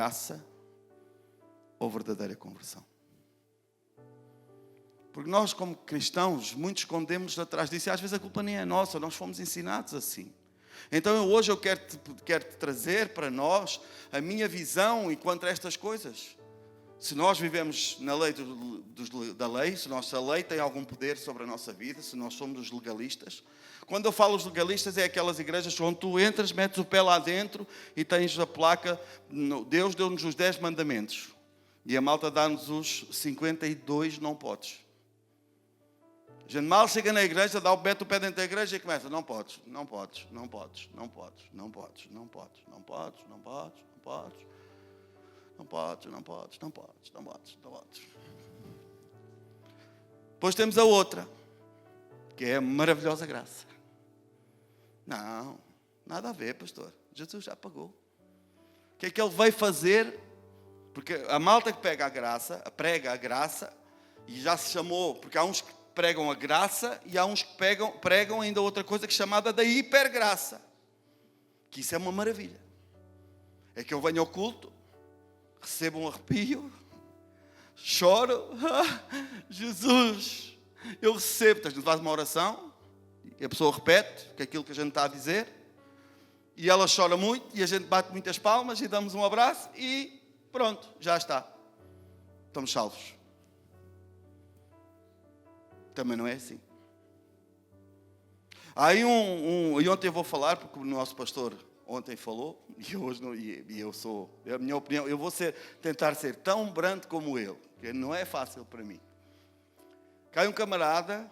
graça ou verdadeira conversão? Porque nós, como cristãos, muito escondemos atrás disso. E às vezes a culpa nem é nossa, nós fomos ensinados assim. Então hoje eu quero te trazer para nós a minha visão enquanto a estas coisas. Se nós vivemos na lei da lei, se a lei tem algum poder sobre a nossa vida, se nós somos os legalistas. Quando eu falo os legalistas, é aquelas igrejas onde tu entras, metes o pé lá dentro e tens a placa, Deus deu-nos os 10 mandamentos. E a malta dá-nos os 52 não podes. A gente mal chega na igreja, mete o pé dentro da igreja e começa, não podes, não podes, não podes, não podes, não podes, não podes, não podes, não podes, não podes, não podes, não podes, não podes, não podes, não podes. Depois temos a outra, que é a maravilhosa graça. Não, nada a ver, pastor. Jesus já pagou. O que é que ele veio fazer? Porque a malta que prega a graça, e já se chamou, porque há uns que pregam a graça e há uns que pregam ainda outra coisa que é chamada da hipergraça. Que isso é uma maravilha. É que eu venho ao culto, recebo um arrepio, choro, Jesus, eu recebo. A gente faz uma oração e a pessoa repete aquilo que a gente está a dizer e ela chora muito e a gente bate muitas palmas e damos um abraço e pronto, já está. Estamos salvos. Também não é assim. Aí e ontem eu vou falar, porque o nosso pastor ontem falou, e hoje não, e eu sou, é a minha opinião, eu vou tentar ser tão brando como ele, que não é fácil para mim. Cai um camarada,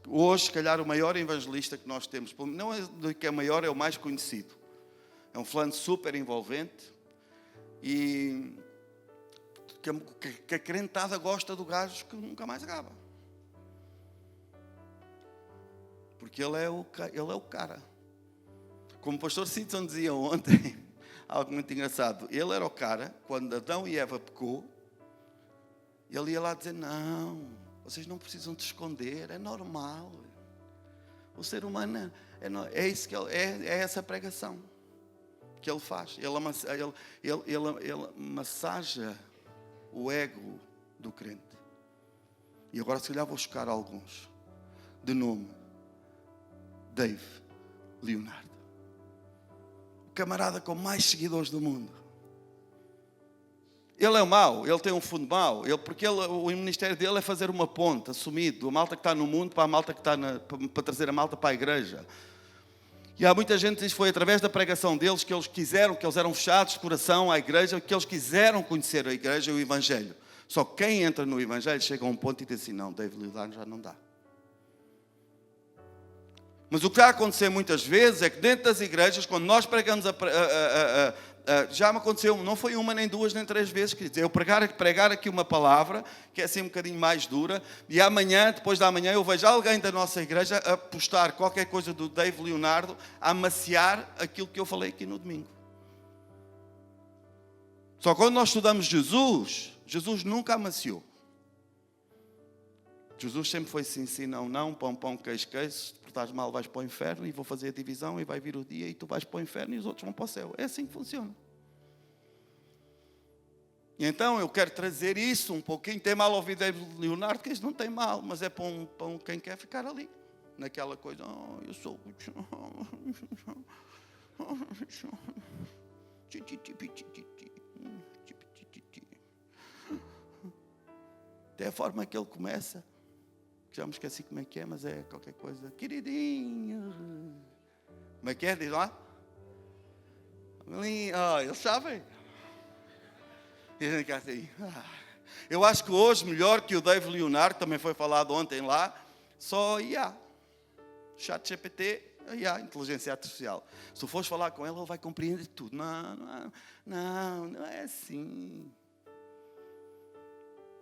hoje, se calhar, o maior evangelista que nós temos, não é do que é maior, é o mais conhecido. É um fulano super envolvente e que a crentada gosta do gajo que nunca mais acaba. Porque ele é o cara. Como o pastor Sidson dizia ontem, algo muito engraçado. Ele era o cara, quando Adão e Eva pecou, ele ia lá dizer, não, vocês não precisam te esconder, é normal. O ser humano é isso que é essa pregação que ele faz. Ele massaja o ego do crente. E agora se calhar vou chocar alguns. De nome. Dave Leonardo. O camarada com mais seguidores do mundo. Ele é mau, ele tem um fundo mau, porque o ministério dele é fazer uma ponte, assumido, a malta que está no mundo para a malta que está para trazer a malta para a igreja. E há muita gente que diz que foi através da pregação deles que eles quiseram, que eles eram fechados de coração à igreja, que eles quiseram conhecer a igreja e o evangelho. Só que quem entra no evangelho chega a um ponto e diz assim, não, Dave Leonardo já não dá. Mas o que está a acontecer muitas vezes é que dentro das igrejas, quando nós pregamos já me aconteceu, não foi uma, nem duas, nem três vezes, quer dizer, eu pregar aqui uma palavra, que é assim um bocadinho mais dura, e amanhã, depois da manhã, eu vejo alguém da nossa igreja a postar qualquer coisa do Dave Leonardo, a amaciar aquilo que eu falei aqui no domingo. Só que quando nós estudamos Jesus nunca amaciou. Jesus sempre foi sim, sim, não, não, pão, pão, queijo, queijo. Se portares mal vais para o inferno e vou fazer a divisão e vai vir o dia e tu vais para o inferno e os outros vão para o céu. É assim que funciona. E então eu quero trazer isso um pouquinho. Tem mal ouvir David Leonardo, que isso não tem mal, mas é para quem quer ficar ali. Naquela coisa, eu sou... Até a forma que ele começa. Já me esqueci como é que é, mas é qualquer coisa. Queridinho. Como é que é? Diz lá. Eles sabem. E a gente quer assim. Eu acho que hoje, melhor que o Dave Leonardo, também foi falado ontem lá, só IA. ChatGPT, IA, inteligência artificial. Se tu fores falar com ele vai compreender tudo. Não é assim.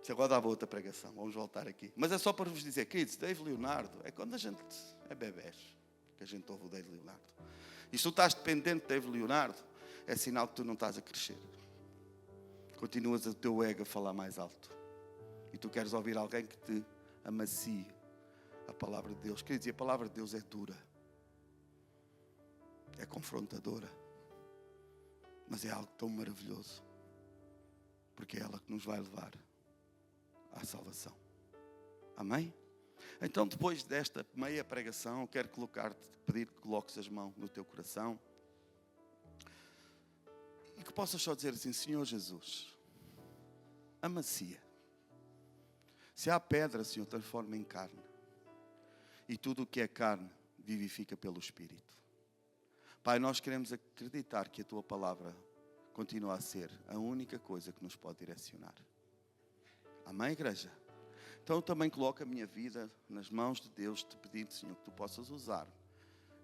Se agora dava outra pregação, vamos voltar aqui. Mas é só para vos dizer, queridos, Dave Leonardo, é quando a gente é bebés, que a gente ouve o Dave Leonardo. E se tu estás dependente de Dave Leonardo, é sinal que tu não estás a crescer. Continuas o teu ego a falar mais alto. E tu queres ouvir alguém que te amacie a palavra de Deus. Queridos, e a palavra de Deus é dura. É confrontadora. Mas é algo tão maravilhoso. porque é ela que nos vai levar à salvação. Amém? Então, depois desta meia pregação, eu quero pedir que coloques as mãos no teu coração e que possas só dizer assim: Senhor Jesus, amacia. Se há pedra, Senhor, transforma em carne. E tudo o que é carne, vivifica pelo Espírito. Pai, nós queremos acreditar que a Tua palavra continua a ser a única coisa que nos pode direcionar. Amém, igreja? Então eu também coloco a minha vida nas mãos de Deus, te pedindo, Senhor, que Tu possas usar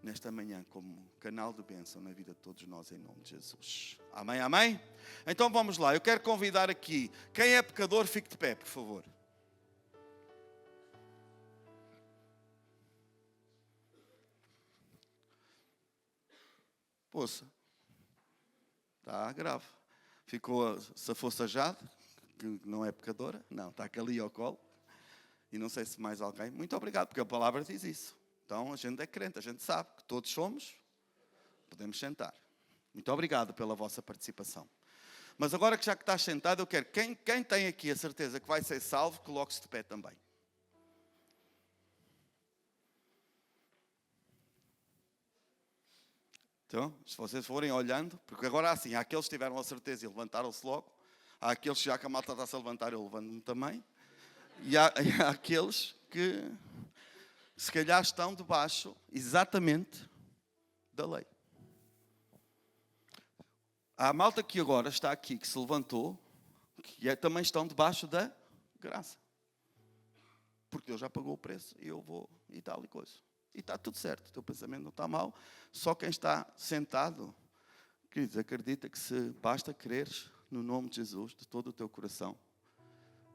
nesta manhã como canal de bênção na vida de todos nós, em nome de Jesus. Amém, amém? Então vamos lá, eu quero convidar aqui, quem é pecador, fique de pé, por favor. Poça, está grave. Ficou, se fosse a Jade, que não é pecadora, não, está aqui ali ao colo. E não sei se mais alguém. Muito obrigado, porque a palavra diz isso. Então a gente é crente, a gente sabe que todos somos. Podemos sentar. Muito obrigado pela vossa participação. Mas agora que já que estás sentado, eu quero, quem tem aqui a certeza que vai ser salvo, coloque-se de pé também. Então, se vocês forem olhando, porque agora assim, há aqueles que tiveram a certeza e levantaram-se logo, há aqueles que já que a malta está-se a levantar, eu levanto-me também, e há aqueles que se calhar estão debaixo exatamente da lei. Há a malta que agora está aqui, que se levantou, que também estão debaixo da graça. Porque Deus já pagou o preço e eu vou e tal e coisa. E está tudo certo, o teu pensamento não está mal. Só quem está sentado, queridos, acredita que se basta creres no nome de Jesus, de todo o teu coração,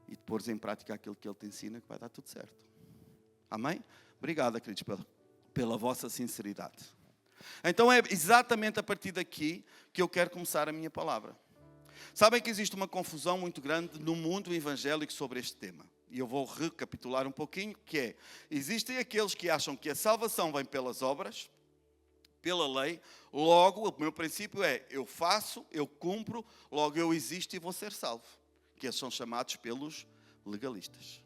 e de pôres em prática aquilo que Ele te ensina, que vai dar tudo certo. Amém? Obrigado, queridos, pela vossa sinceridade. Então é exatamente a partir daqui que eu quero começar a minha palavra. Sabem que existe uma confusão muito grande no mundo evangélico sobre este tema. E eu vou recapitular um pouquinho, que é, existem aqueles que acham que a salvação vem pelas obras, pela lei, logo o meu princípio é, eu faço, eu cumpro, logo eu existo e vou ser salvo. Que eles são chamados pelos legalistas.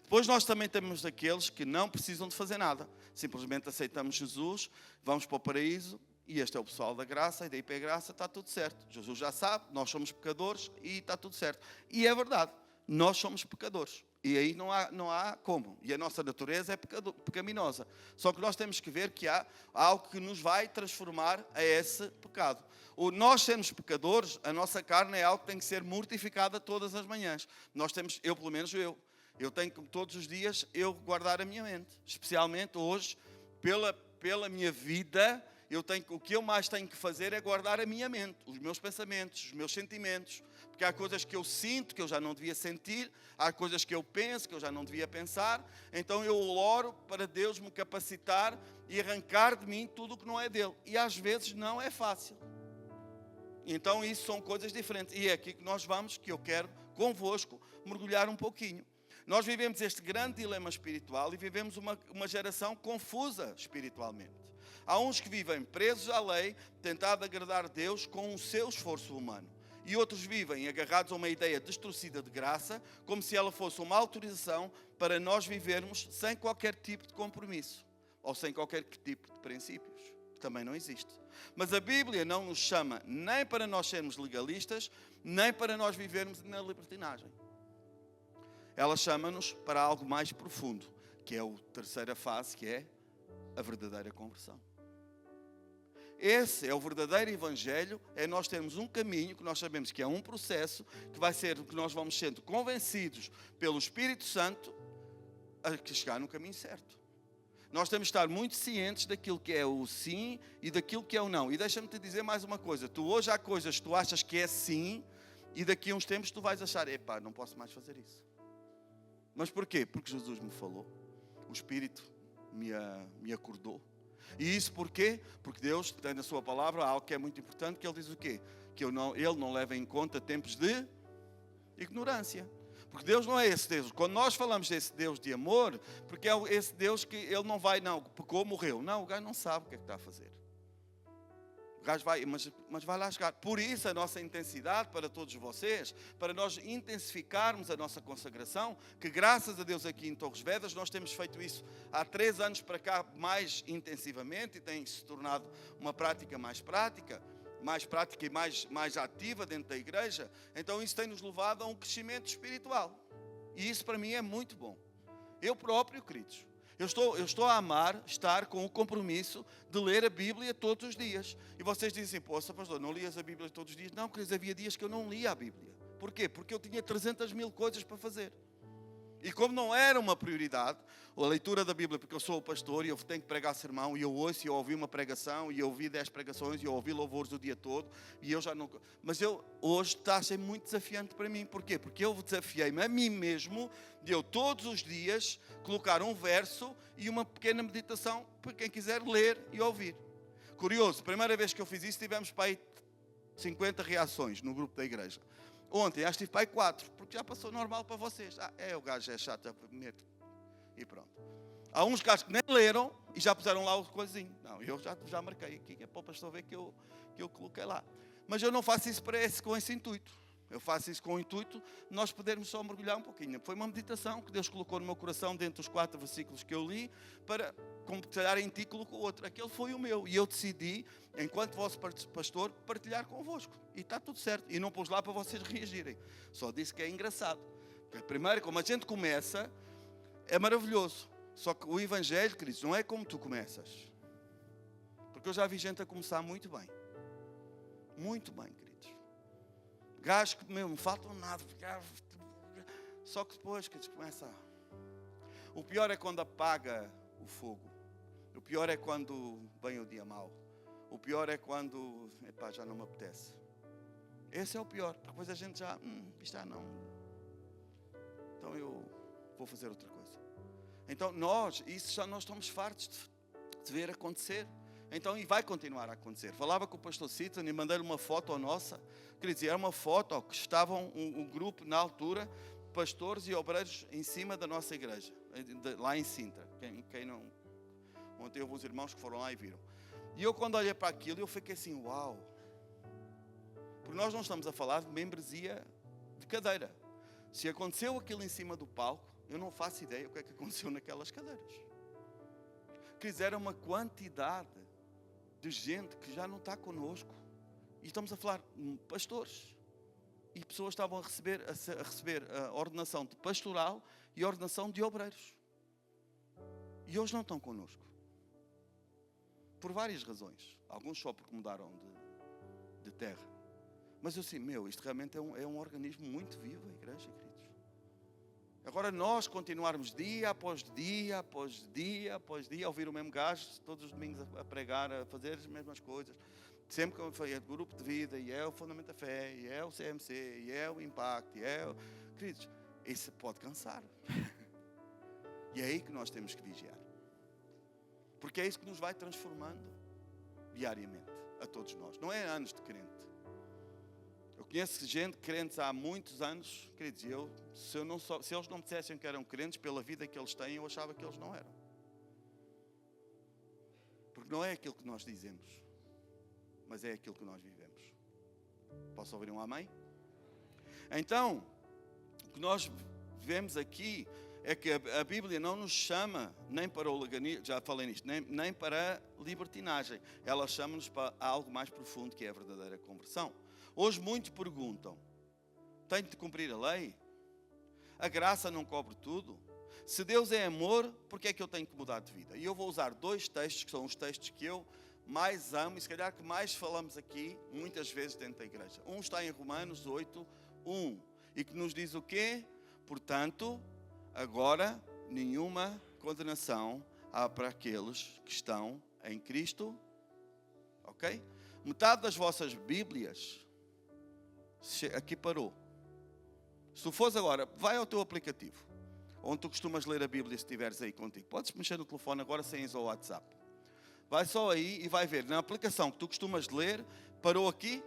Depois nós também temos aqueles que não precisam de fazer nada. Simplesmente aceitamos Jesus, vamos para o paraíso, e este é o pessoal da graça, e daí para a graça está tudo certo. Jesus já sabe, nós somos pecadores e está tudo certo. E é verdade. Nós somos pecadores. E aí não há como. E a nossa natureza é pecaminosa. Só que nós temos que ver que há algo que nos vai transformar a esse pecado. Nós sermos pecadores, a nossa carne é algo que tem que ser mortificada todas as manhãs. Nós temos, pelo menos eu tenho que todos os dias eu guardar a minha mente. Especialmente hoje, pela minha vida, o que eu mais tenho que fazer é guardar a minha mente, os meus pensamentos, os meus sentimentos. Porque há coisas que eu sinto que eu já não devia sentir, há coisas que eu penso que eu já não devia pensar. Então eu oro para Deus me capacitar e arrancar de mim tudo o que não é dele. E às vezes não é fácil. Então isso são coisas diferentes. E é aqui que nós vamos, que eu quero convosco mergulhar um pouquinho. Nós vivemos este grande dilema espiritual e vivemos uma geração confusa espiritualmente. Há uns que vivem presos à lei, tentando agradar Deus com o seu esforço humano. E outros vivem agarrados a uma ideia distorcida de graça, como se ela fosse uma autorização para nós vivermos sem qualquer tipo de compromisso, ou sem qualquer tipo de princípios, que também não existe. Mas a Bíblia não nos chama nem para nós sermos legalistas, nem para nós vivermos na libertinagem. Ela chama-nos para algo mais profundo, que é a terceira fase, que é a verdadeira conversão. Esse é o verdadeiro evangelho, é nós termos um caminho que nós sabemos que é um processo, que vai ser que nós vamos sendo convencidos pelo Espírito Santo a chegar no caminho certo. Nós temos de estar muito cientes daquilo que é o sim e daquilo que é o não. E deixa-me te dizer mais uma coisa, hoje há coisas que tu achas que é sim e daqui a uns tempos tu vais achar, epá, não posso mais fazer isso. Mas porquê? Porque Jesus me falou, o Espírito me acordou. E isso porquê? Porque Deus tem na sua palavra algo que é muito importante, que Ele diz o quê? Que Ele não leva em conta tempos de ignorância. Porque Deus não é esse Deus. Quando nós falamos desse Deus de amor, porque é esse Deus que Ele não vai, não, pecou, morreu. Não, o gajo não sabe o que é que está a fazer. O gajo vai, mas vai lá chegar. Por isso a nossa intensidade para todos vocês, para nós intensificarmos a nossa consagração, que graças a Deus aqui em Torres Vedras nós temos feito isso há 3 anos para cá mais intensivamente e tem se tornado uma prática e mais ativa dentro da igreja. Então isso tem nos levado a um crescimento espiritual. E isso para mim é muito bom. Eu próprio, queridos, eu estou a amar estar com o compromisso de ler a Bíblia todos os dias. E vocês dizem, poxa, pastor, não lias a Bíblia todos os dias? Não, queridos, havia dias que eu não lia a Bíblia. Porquê? Porque eu tinha 300 mil coisas para fazer. E como não era uma prioridade, a leitura da Bíblia, porque eu sou o pastor e eu tenho que pregar sermão, e eu ouço, e eu ouvi uma pregação, e eu ouvi 10 pregações, e eu ouvi louvores o dia todo, e eu já não... Mas hoje está a ser muito desafiante para mim. Porquê? Porque eu desafiei-me a mim mesmo, de eu todos os dias colocar um verso e uma pequena meditação para quem quiser ler e ouvir. Curioso, primeira vez que eu fiz isso, tivemos para aí 50 reações no grupo da igreja. Ontem, acho que tive para aí 4, porque já passou normal para vocês. O gajo é chato, já meto. E pronto. Há uns gajos que nem leram e já puseram lá o coisinho. Não, eu já marquei aqui, que é para o pastor ver que eu coloquei lá. Mas eu não faço isso com esse intuito. Eu faço isso com o intuito de nós podermos só mergulhar um pouquinho. Foi uma meditação que Deus colocou no meu coração dentro dos 4 versículos que eu li, para compartilhar em ti colocou outro. Aquele foi o meu. E eu decidi, enquanto vosso pastor, partilhar convosco. E está tudo certo. E não pus lá para vocês reagirem. Só disse que é engraçado. Porque primeiro, como a gente começa, é maravilhoso. Só que o Evangelho, queridos, não é como tu começas. Porque eu já vi gente a começar muito bem. Muito bem, queridos. Gajos que mesmo não faltam nada. Só que depois que começa. O pior é quando apaga o fogo. O pior é quando vem o dia mau. O pior é quando já não me apetece. Esse é o pior. Porque depois a gente já isto já não. Então eu vou fazer outra coisa. Então nós estamos fartos de ver acontecer. Então, e vai continuar a acontecer. Falava com o pastor Citon e mandei-lhe uma foto nossa. Quer dizer, era uma foto que estavam um grupo, na altura, pastores e obreiros em cima da nossa igreja, lá em Sintra. Quem não... Ontem houve uns irmãos que foram lá e viram. E eu, quando olhei para aquilo, eu fiquei assim, uau. Porque nós não estamos a falar de membresia de cadeira. Se aconteceu aquilo em cima do palco, eu não faço ideia o que é que aconteceu naquelas cadeiras. Quer dizer, era uma quantidade de gente que já não está connosco. E estamos a falar de pastores. E pessoas estavam a receber a ordenação de pastoral e a ordenação de obreiros. E hoje não estão connosco. Por várias razões. Alguns só porque mudaram de terra. Mas eu assim, isto realmente é um organismo muito vivo, a igreja, queridos. Agora nós continuarmos dia após dia, após dia, após dia, a ouvir o mesmo gajo, todos os domingos a pregar, a fazer as mesmas coisas. Sempre que eu falei, é do grupo de vida, e é o Fundamento da Fé, e é o CMC, e é o Impacto, e é o... Queridos, isso pode cansar. E é aí que nós temos que vigiar. Porque é isso que nos vai transformando diariamente, a todos nós. Não é anos de crente. Eu conheço gente crentes há muitos anos, queridos, se eles não me dissessem que eram crentes, pela vida que eles têm, eu achava que eles não eram. Porque não é aquilo que nós dizemos, mas é aquilo que nós vivemos. Posso ouvir um amém? Então, o que nós vemos aqui é que a Bíblia não nos chama nem para o leganismo, já falei nisto, nem para a libertinagem. Ela chama-nos para algo mais profundo, que é a verdadeira conversão. Hoje muitos perguntam, tenho de cumprir a lei? A graça não cobre tudo? Se Deus é amor, por que é que eu tenho que mudar de vida? E eu vou usar 2 textos, que são os textos que eu mais amo, e se calhar que mais falamos aqui, muitas vezes dentro da igreja. Um está em Romanos 8, 1, e que nos diz o quê? Portanto, agora nenhuma condenação há para aqueles que estão em Cristo. Ok? Metade das vossas Bíblias aqui parou. Se tu fores agora, vai ao teu aplicativo, onde tu costumas ler a Bíblia, se estiveres aí contigo. Podes mexer no telefone agora sem ir ao WhatsApp. Vai só aí e vai ver. Na aplicação que tu costumas ler, parou aqui.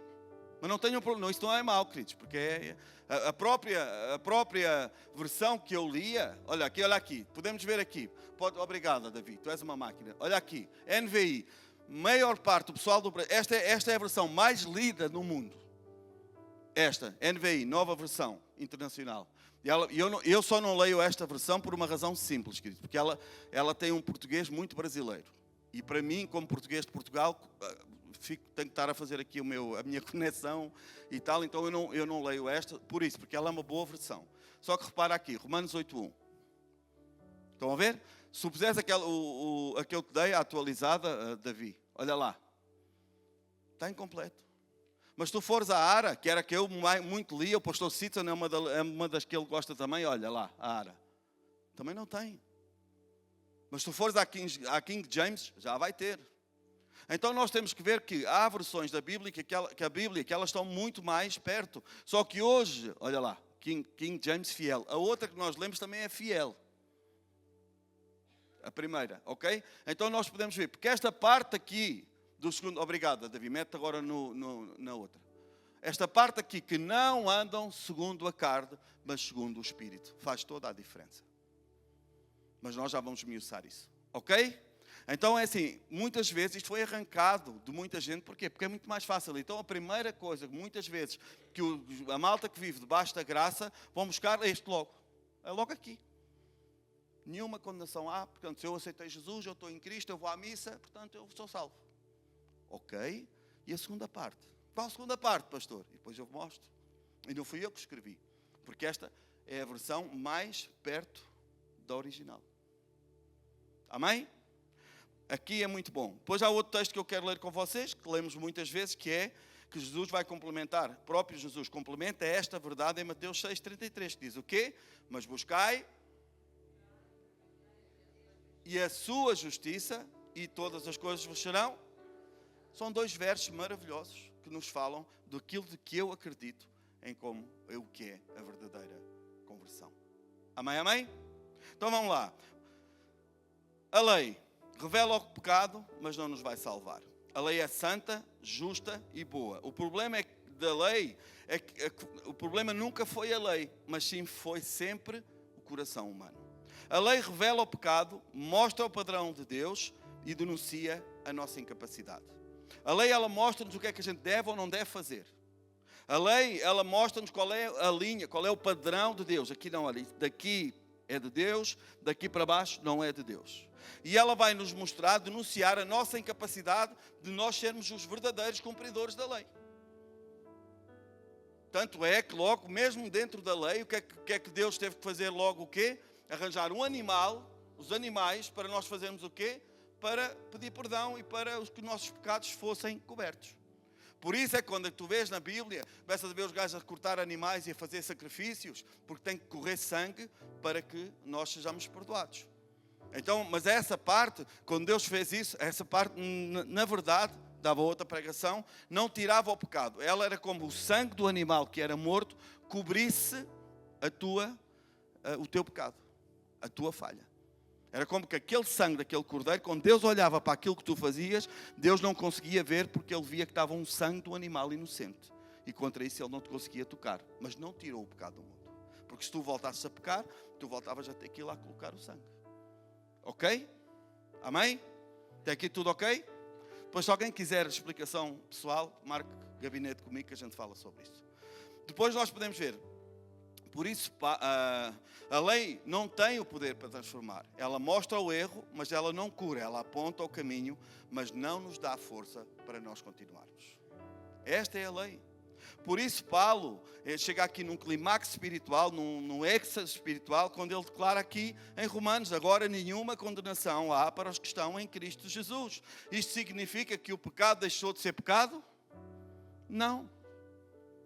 Mas não tenham problema, isso não é mau, queridos, porque é a própria versão que eu lia. Olha aqui, podemos ver aqui. Obrigado, David, tu és uma máquina. Olha aqui, NVI. maior parte do pessoal do Brasil, esta é a versão mais lida no mundo. Esta, NVI, nova versão internacional. Eu só não leio esta versão por uma razão simples, querido, porque ela tem um português muito brasileiro. E para mim, como português de Portugal, tenho que estar a fazer aqui a minha conexão e tal, então eu não leio esta por isso, porque ela é uma boa versão. Só que repara aqui, Romanos 8.1. Estão a ver? Se puseres aquele que eu te dei, a atualizada, Davi, olha lá. Está incompleto. Mas se tu fores à ARA, que era a que eu muito lia, o pastor Citton é uma das que ele gosta também, olha lá, a ARA. Também não tem. Mas se tu fores à King James, já vai ter. Então nós temos que ver que há versões da Bíblia que elas estão muito mais perto. Só que hoje, olha lá, King James fiel. A outra que nós lemos também é fiel. A primeira, ok? Então nós podemos ver, porque esta parte aqui do segundo... Obrigado, Davi, mete agora na outra. Esta parte aqui, que não andam segundo a carne, mas segundo o Espírito. Faz toda a diferença. Mas nós já vamos esmiuçar isso, ok? Então é assim, muitas vezes isto foi arrancado de muita gente, porquê? Porque é muito mais fácil. Então a primeira coisa, muitas vezes, que a malta que vive debaixo da graça, vão buscar este logo. É logo aqui. Nenhuma condenação há, portanto, se eu aceitei Jesus, eu estou em Cristo, eu vou à missa, portanto, eu sou salvo. Ok? E a segunda parte? Qual a segunda parte, pastor? E depois eu mostro. E não fui eu que escrevi, porque esta é a versão mais perto da original. Amém? Aqui é muito bom. Depois há outro texto que eu quero ler com vocês, que lemos muitas vezes, que é que Jesus vai complementar, próprio Jesus complementa esta verdade em Mateus 6,33, que diz o quê? Mas buscai e a sua justiça, e todas as coisas vos serão. São dois versos maravilhosos que nos falam daquilo de que eu acredito em como é o que é a verdadeira conversão. Amém, amém? Então vamos lá. A lei revela o pecado, mas não nos vai salvar. A lei é santa, justa e boa. O problema da lei é que o problema nunca foi a lei, mas sim foi sempre o coração humano. A lei revela o pecado, mostra o padrão de Deus e denuncia a nossa incapacidade. A lei, ela mostra-nos o que é que a gente deve ou não deve fazer. A lei, ela mostra-nos qual é a linha, qual é o padrão de Deus. Aqui não, olha, daqui é de Deus, daqui para baixo não é de Deus. E ela vai nos mostrar, denunciar a nossa incapacidade de nós sermos os verdadeiros cumpridores da lei. Tanto é que logo, mesmo dentro da lei, o que é que Deus teve que fazer logo o quê? Arranjar um animal, os animais, para nós fazermos o quê? Para pedir perdão e para que os nossos pecados fossem cobertos. Por isso é que quando tu vês na Bíblia, começas a ver os gajos a cortar animais e a fazer sacrifícios, porque tem que correr sangue para que nós sejamos perdoados. Então, mas essa parte, quando Deus fez isso, essa parte, na verdade, dava outra pregação, não tirava o pecado. Ela era como o sangue do animal que era morto, cobrisse o teu pecado, a tua falha. Era como que aquele sangue daquele cordeiro, quando Deus olhava para aquilo que tu fazias, Deus não conseguia ver porque Ele via que estava um sangue do animal inocente. E contra isso Ele não te conseguia tocar. Mas não tirou o pecado do mundo. Porque se tu voltasses a pecar, tu voltavas a ter que ir lá colocar o sangue. Ok? Amém? Até aqui tudo ok? Depois, se alguém quiser explicação pessoal, marque gabinete comigo que a gente fala sobre isso. Depois nós podemos ver. Por isso, a lei não tem o poder para transformar. Ela mostra o erro, mas ela não cura. Ela aponta o caminho, mas não nos dá força para nós continuarmos. Esta é a lei. Por isso, Paulo chega aqui num clímax espiritual, num êxtase espiritual, quando ele declara aqui em Romanos: agora nenhuma condenação há para os que estão em Cristo Jesus. Isto significa que o pecado deixou de ser pecado? Não.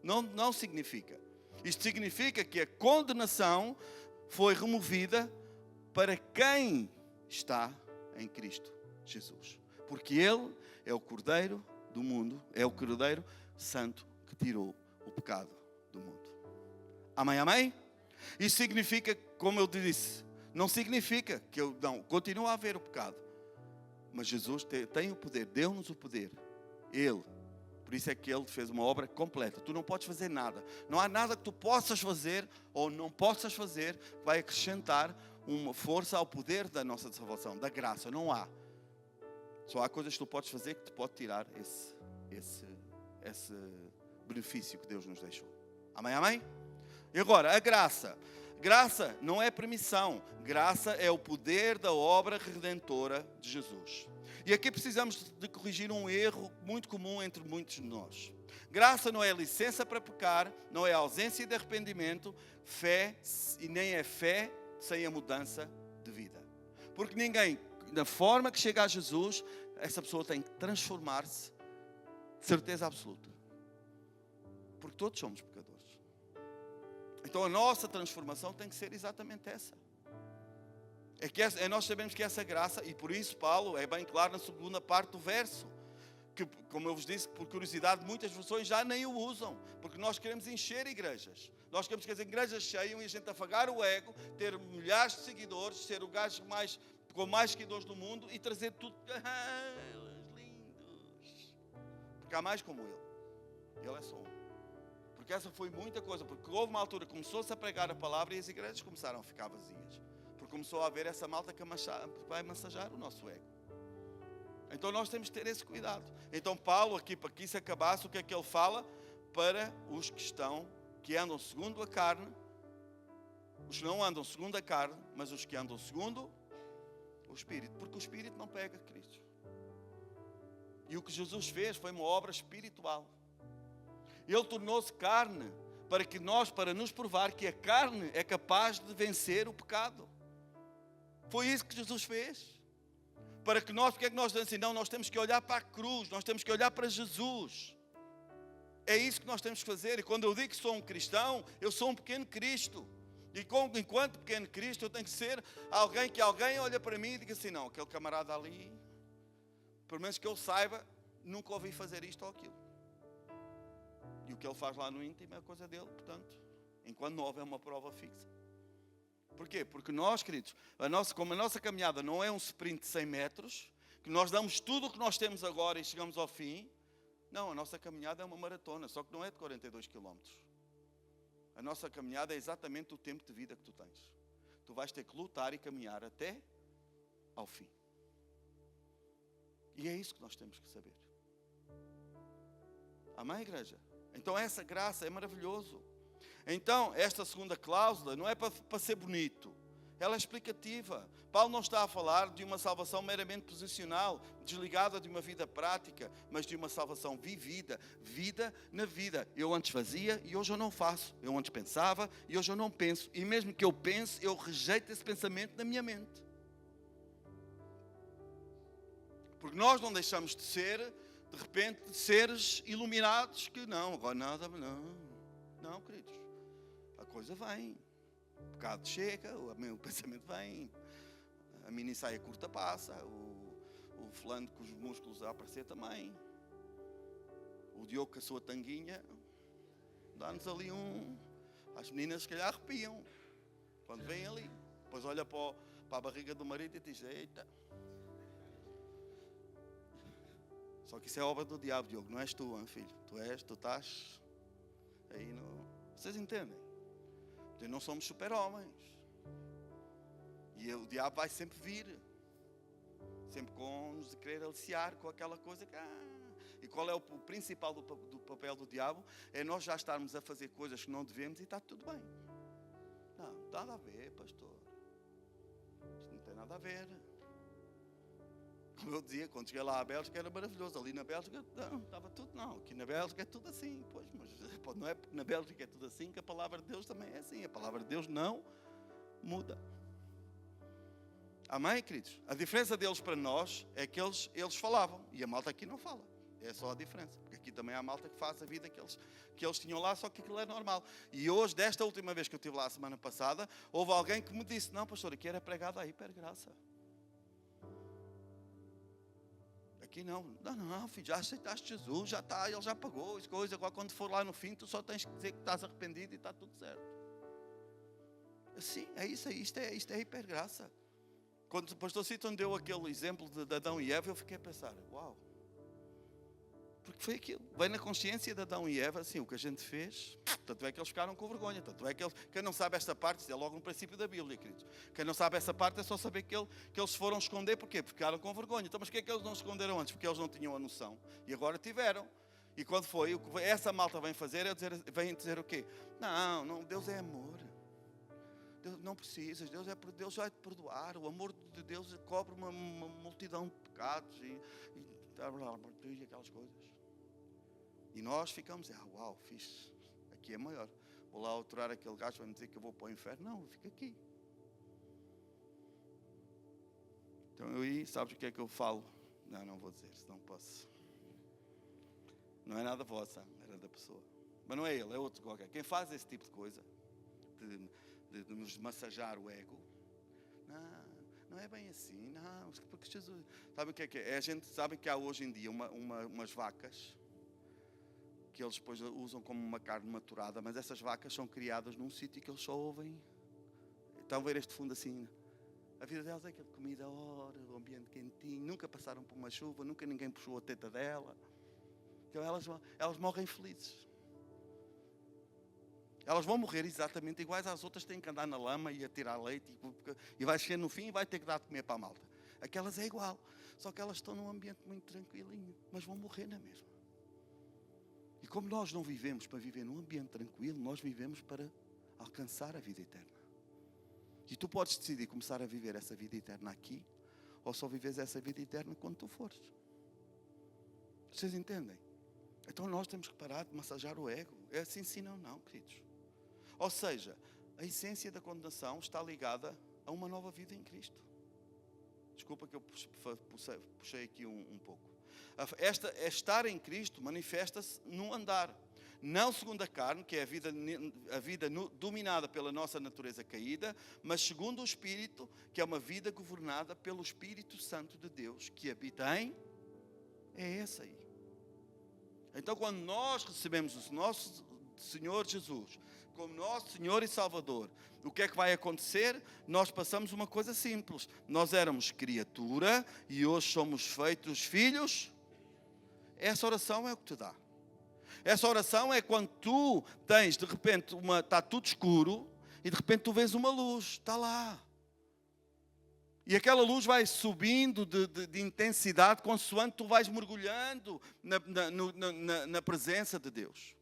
Não significa. Isto significa que a condenação foi removida para quem está em Cristo Jesus. Porque Ele é o Cordeiro do mundo, é o Cordeiro Santo que tirou o pecado do mundo. Amém, amém? Isso significa, como eu disse, não significa que continua a haver o pecado. Mas Jesus tem o poder, deu-nos o poder. Ele. Por isso é que Ele fez uma obra completa. Tu não podes fazer nada. Não há nada que tu possas fazer ou não possas fazer que vai acrescentar uma força ao poder da nossa salvação, da graça. Não há. Só há coisas que tu podes fazer que te pode tirar esse benefício que Deus nos deixou. Amém, amém? E agora, a graça. Graça não é permissão. Graça é o poder da obra redentora de Jesus. E aqui precisamos de corrigir um erro muito comum entre muitos de nós. Graça não é licença para pecar, não é ausência de arrependimento, fé, e nem é fé sem a mudança de vida. Porque ninguém, da forma que chega a Jesus, essa pessoa tem que transformar-se, de certeza absoluta. Porque todos somos pecadores. Então a nossa transformação tem que ser exatamente essa. Nós sabemos que essa graça, e por isso Paulo é bem claro na segunda parte do verso, que, como eu vos disse, por curiosidade, muitas versões já nem o usam, porque nós queremos encher igrejas. Nós queremos que as igrejas cheiam e a gente afagar o ego, ter milhares de seguidores, ser o gajo com mais seguidores do mundo e trazer tudo. Lindos. Porque há mais como ele. Ele é só um. Porque essa foi muita coisa, porque houve uma altura que começou-se a pregar a palavra e as igrejas começaram a ficar vazias. Porque começou a haver essa malta que vai massajar o nosso ego. Então nós temos que ter esse cuidado. Então Paulo aqui, para que isso acabasse, o que é que ele fala? Para os que andam segundo a carne, os que não andam segundo a carne, mas os que andam segundo o Espírito. Porque o Espírito não pega Cristo. E o que Jesus fez foi uma obra espiritual. Ele tornou-se carne para nos provar que a carne é capaz de vencer o pecado. Foi isso que Jesus fez. Para que nós, porque é que nós dizemos assim? Não, nós temos que olhar para a cruz, nós temos que olhar para Jesus. É isso que nós temos que fazer. E quando eu digo que sou um cristão, eu sou um pequeno Cristo. E enquanto pequeno Cristo, eu tenho que ser alguém que alguém olha para mim e diga assim, não, aquele camarada ali, pelo menos que eu saiba, nunca ouvi fazer isto ou aquilo. E o que ele faz lá no íntimo é coisa dele, portanto, enquanto não houver uma prova fixa. Porquê? Porque nós, queridos, como a nossa caminhada não é um sprint de 100 metros, que nós damos tudo o que nós temos agora e chegamos ao fim. Não, a nossa caminhada é uma maratona, só que não é de 42 km. A nossa caminhada é exatamente o tempo de vida que tu tens. Tu vais ter que lutar e caminhar até ao fim. E é isso que nós temos que saber. Amém, igreja? Então essa graça é maravilhoso. Então, esta segunda cláusula não é para ser bonito. Ela é explicativa. Paulo não está a falar de uma salvação meramente posicional, desligada de uma vida prática, mas de uma salvação vivida, vida na vida. Eu antes fazia e hoje eu não faço. Eu antes pensava e hoje eu não penso. E mesmo que eu pense, eu rejeito esse pensamento na minha mente. Porque nós não deixamos de ser, de repente, seres iluminados que não, agora nada, não, queridos. A coisa vem. O pecado chega, o pensamento vem, a mini saia curta passa, o fulano com os músculos a aparecer também, o Diogo com a sua tanguinha, dá-nos ali as meninas se calhar arrepiam, quando vêm ali, depois olha para a barriga do marido e diz, eita. Só que isso é obra do diabo, Diogo, não és tu, hein, filho, tu estás aí no... Vocês entendem? Não somos super-homens. E o diabo vai sempre vir. Sempre com nos querer aliciar com aquela coisa que... E qual é o principal do papel do diabo? É nós já estarmos a fazer coisas que não devemos e está tudo bem. Não tem nada a ver, pastor. Isto não tem nada a ver. Como eu dizia, quando cheguei lá à Bélgica era maravilhoso. Ali na Bélgica não, estava tudo não. Aqui na Bélgica é tudo assim. Pois, mas não é porque na Bélgica é tudo assim que a palavra de Deus também é assim. A palavra de Deus não muda. Amém, queridos? A diferença deles para nós é que eles falavam. E a malta aqui não fala. É só a diferença. Porque aqui também há malta que faz a vida que eles tinham lá, só que aquilo é normal. E hoje, desta última vez que eu estive lá a semana passada, houve alguém que me disse, não, pastor, aqui era pregado a hipergraça. Aqui não, filho, já aceitaste Jesus, já está, ele já pagou as coisas, agora quando for lá no fim, tu só tens que dizer que estás arrependido e está tudo certo. Sim, é isso aí, isto é hipergraça. Quando o pastor Citon deu aquele exemplo de Adão e Eva, eu fiquei a pensar, uau, Porque foi aquilo. Vem na consciência de Adão e Eva, assim, o que a gente fez. Tanto é que eles ficaram com vergonha. Tanto é que quem não sabe esta parte, isso é logo no princípio da Bíblia, queridos. Quem não sabe essa parte é só saber que eles foram esconder. Porquê? Porque ficaram com vergonha. Então, mas porquê é que eles não esconderam antes? Porque eles não tinham a noção. E agora tiveram. E quando foi, o que essa malta vem fazer é vem dizer o quê? Não, Deus é amor. Deus não precisas, Deus vai te perdoar. O amor de Deus cobre uma multidão de pecados e aquelas coisas. E nós ficamos, uau, fixe, aqui é maior. Vou lá aturar aquele gajo, vai me dizer que eu vou para o inferno. Não, fica aqui. Então eu aí, sabes o que é que eu falo? Não vou dizer, senão posso. Não é nada vossa, era da pessoa. Mas não é ele, é outro qualquer. Quem faz esse tipo de coisa, de nos massajar o ego, não é bem assim, não, porque Jesus... Sabe o que é? A gente sabe que há hoje em dia umas vacas que eles depois usam como uma carne maturada, mas essas vacas são criadas num sítio que eles só ouvem. Estão a ver este fundo assim? A vida delas é aquela comida, o ambiente quentinho, nunca passaram por uma chuva, nunca ninguém puxou a teta dela. Então elas morrem felizes. Elas vão morrer exatamente iguais às outras, têm que andar na lama e a tirar leite e vai chegar no fim e vai ter que dar de comer para a malta. Aquelas é igual, só que elas estão num ambiente muito tranquilinho, mas vão morrer na mesma. E como nós não vivemos para viver num ambiente tranquilo, nós vivemos para alcançar a vida eterna. E tu podes decidir começar a viver essa vida eterna aqui, ou só vives essa vida eterna quando tu fores. Vocês entendem? Então nós temos que parar de massajar o ego. É assim sim, não, queridos. Ou seja, a essência da condenação está ligada a uma nova vida em Cristo. Desculpa que eu puxei aqui um pouco. Estar em Cristo manifesta-se num andar. Não segundo a carne, que é a vida dominada pela nossa natureza caída, mas segundo o Espírito, que é uma vida governada pelo Espírito Santo de Deus, que habita em... É essa aí. Então, quando nós recebemos o nosso Senhor Jesus como nosso Senhor e Salvador, o que é que vai acontecer? Nós passamos uma coisa simples. Nós éramos criatura e hoje somos feitos filhos. Essa oração é o que te dá. Essa oração é quando tu tens, de repente, está tudo escuro e de repente tu vês uma luz, está lá. E aquela luz vai subindo de intensidade consoante tu vais mergulhando na presença de Deus.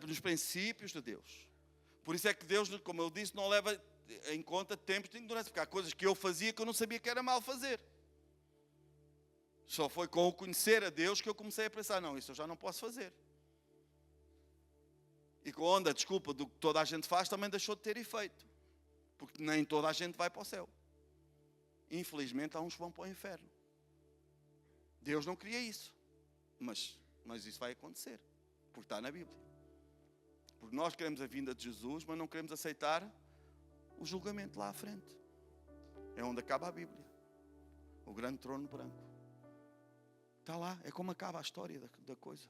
Nos princípios de Deus. Por isso é que Deus, como eu disse, não leva em conta tempos de ignorância. Porque há coisas que eu fazia que eu não sabia que era mal fazer. Só foi com o conhecer a Deus que eu comecei a pensar, não, isso eu já não posso fazer. E quando a desculpa do que toda a gente faz também deixou de ter efeito. Porque nem toda a gente vai para o céu. Infelizmente, há uns que vão para o inferno. Deus não queria isso. Mas isso vai acontecer. Porque está na Bíblia. Porque nós queremos a vinda de Jesus, mas não queremos aceitar o julgamento lá à frente. É onde acaba a Bíblia. O grande trono branco. Está lá. É como acaba a história da coisa.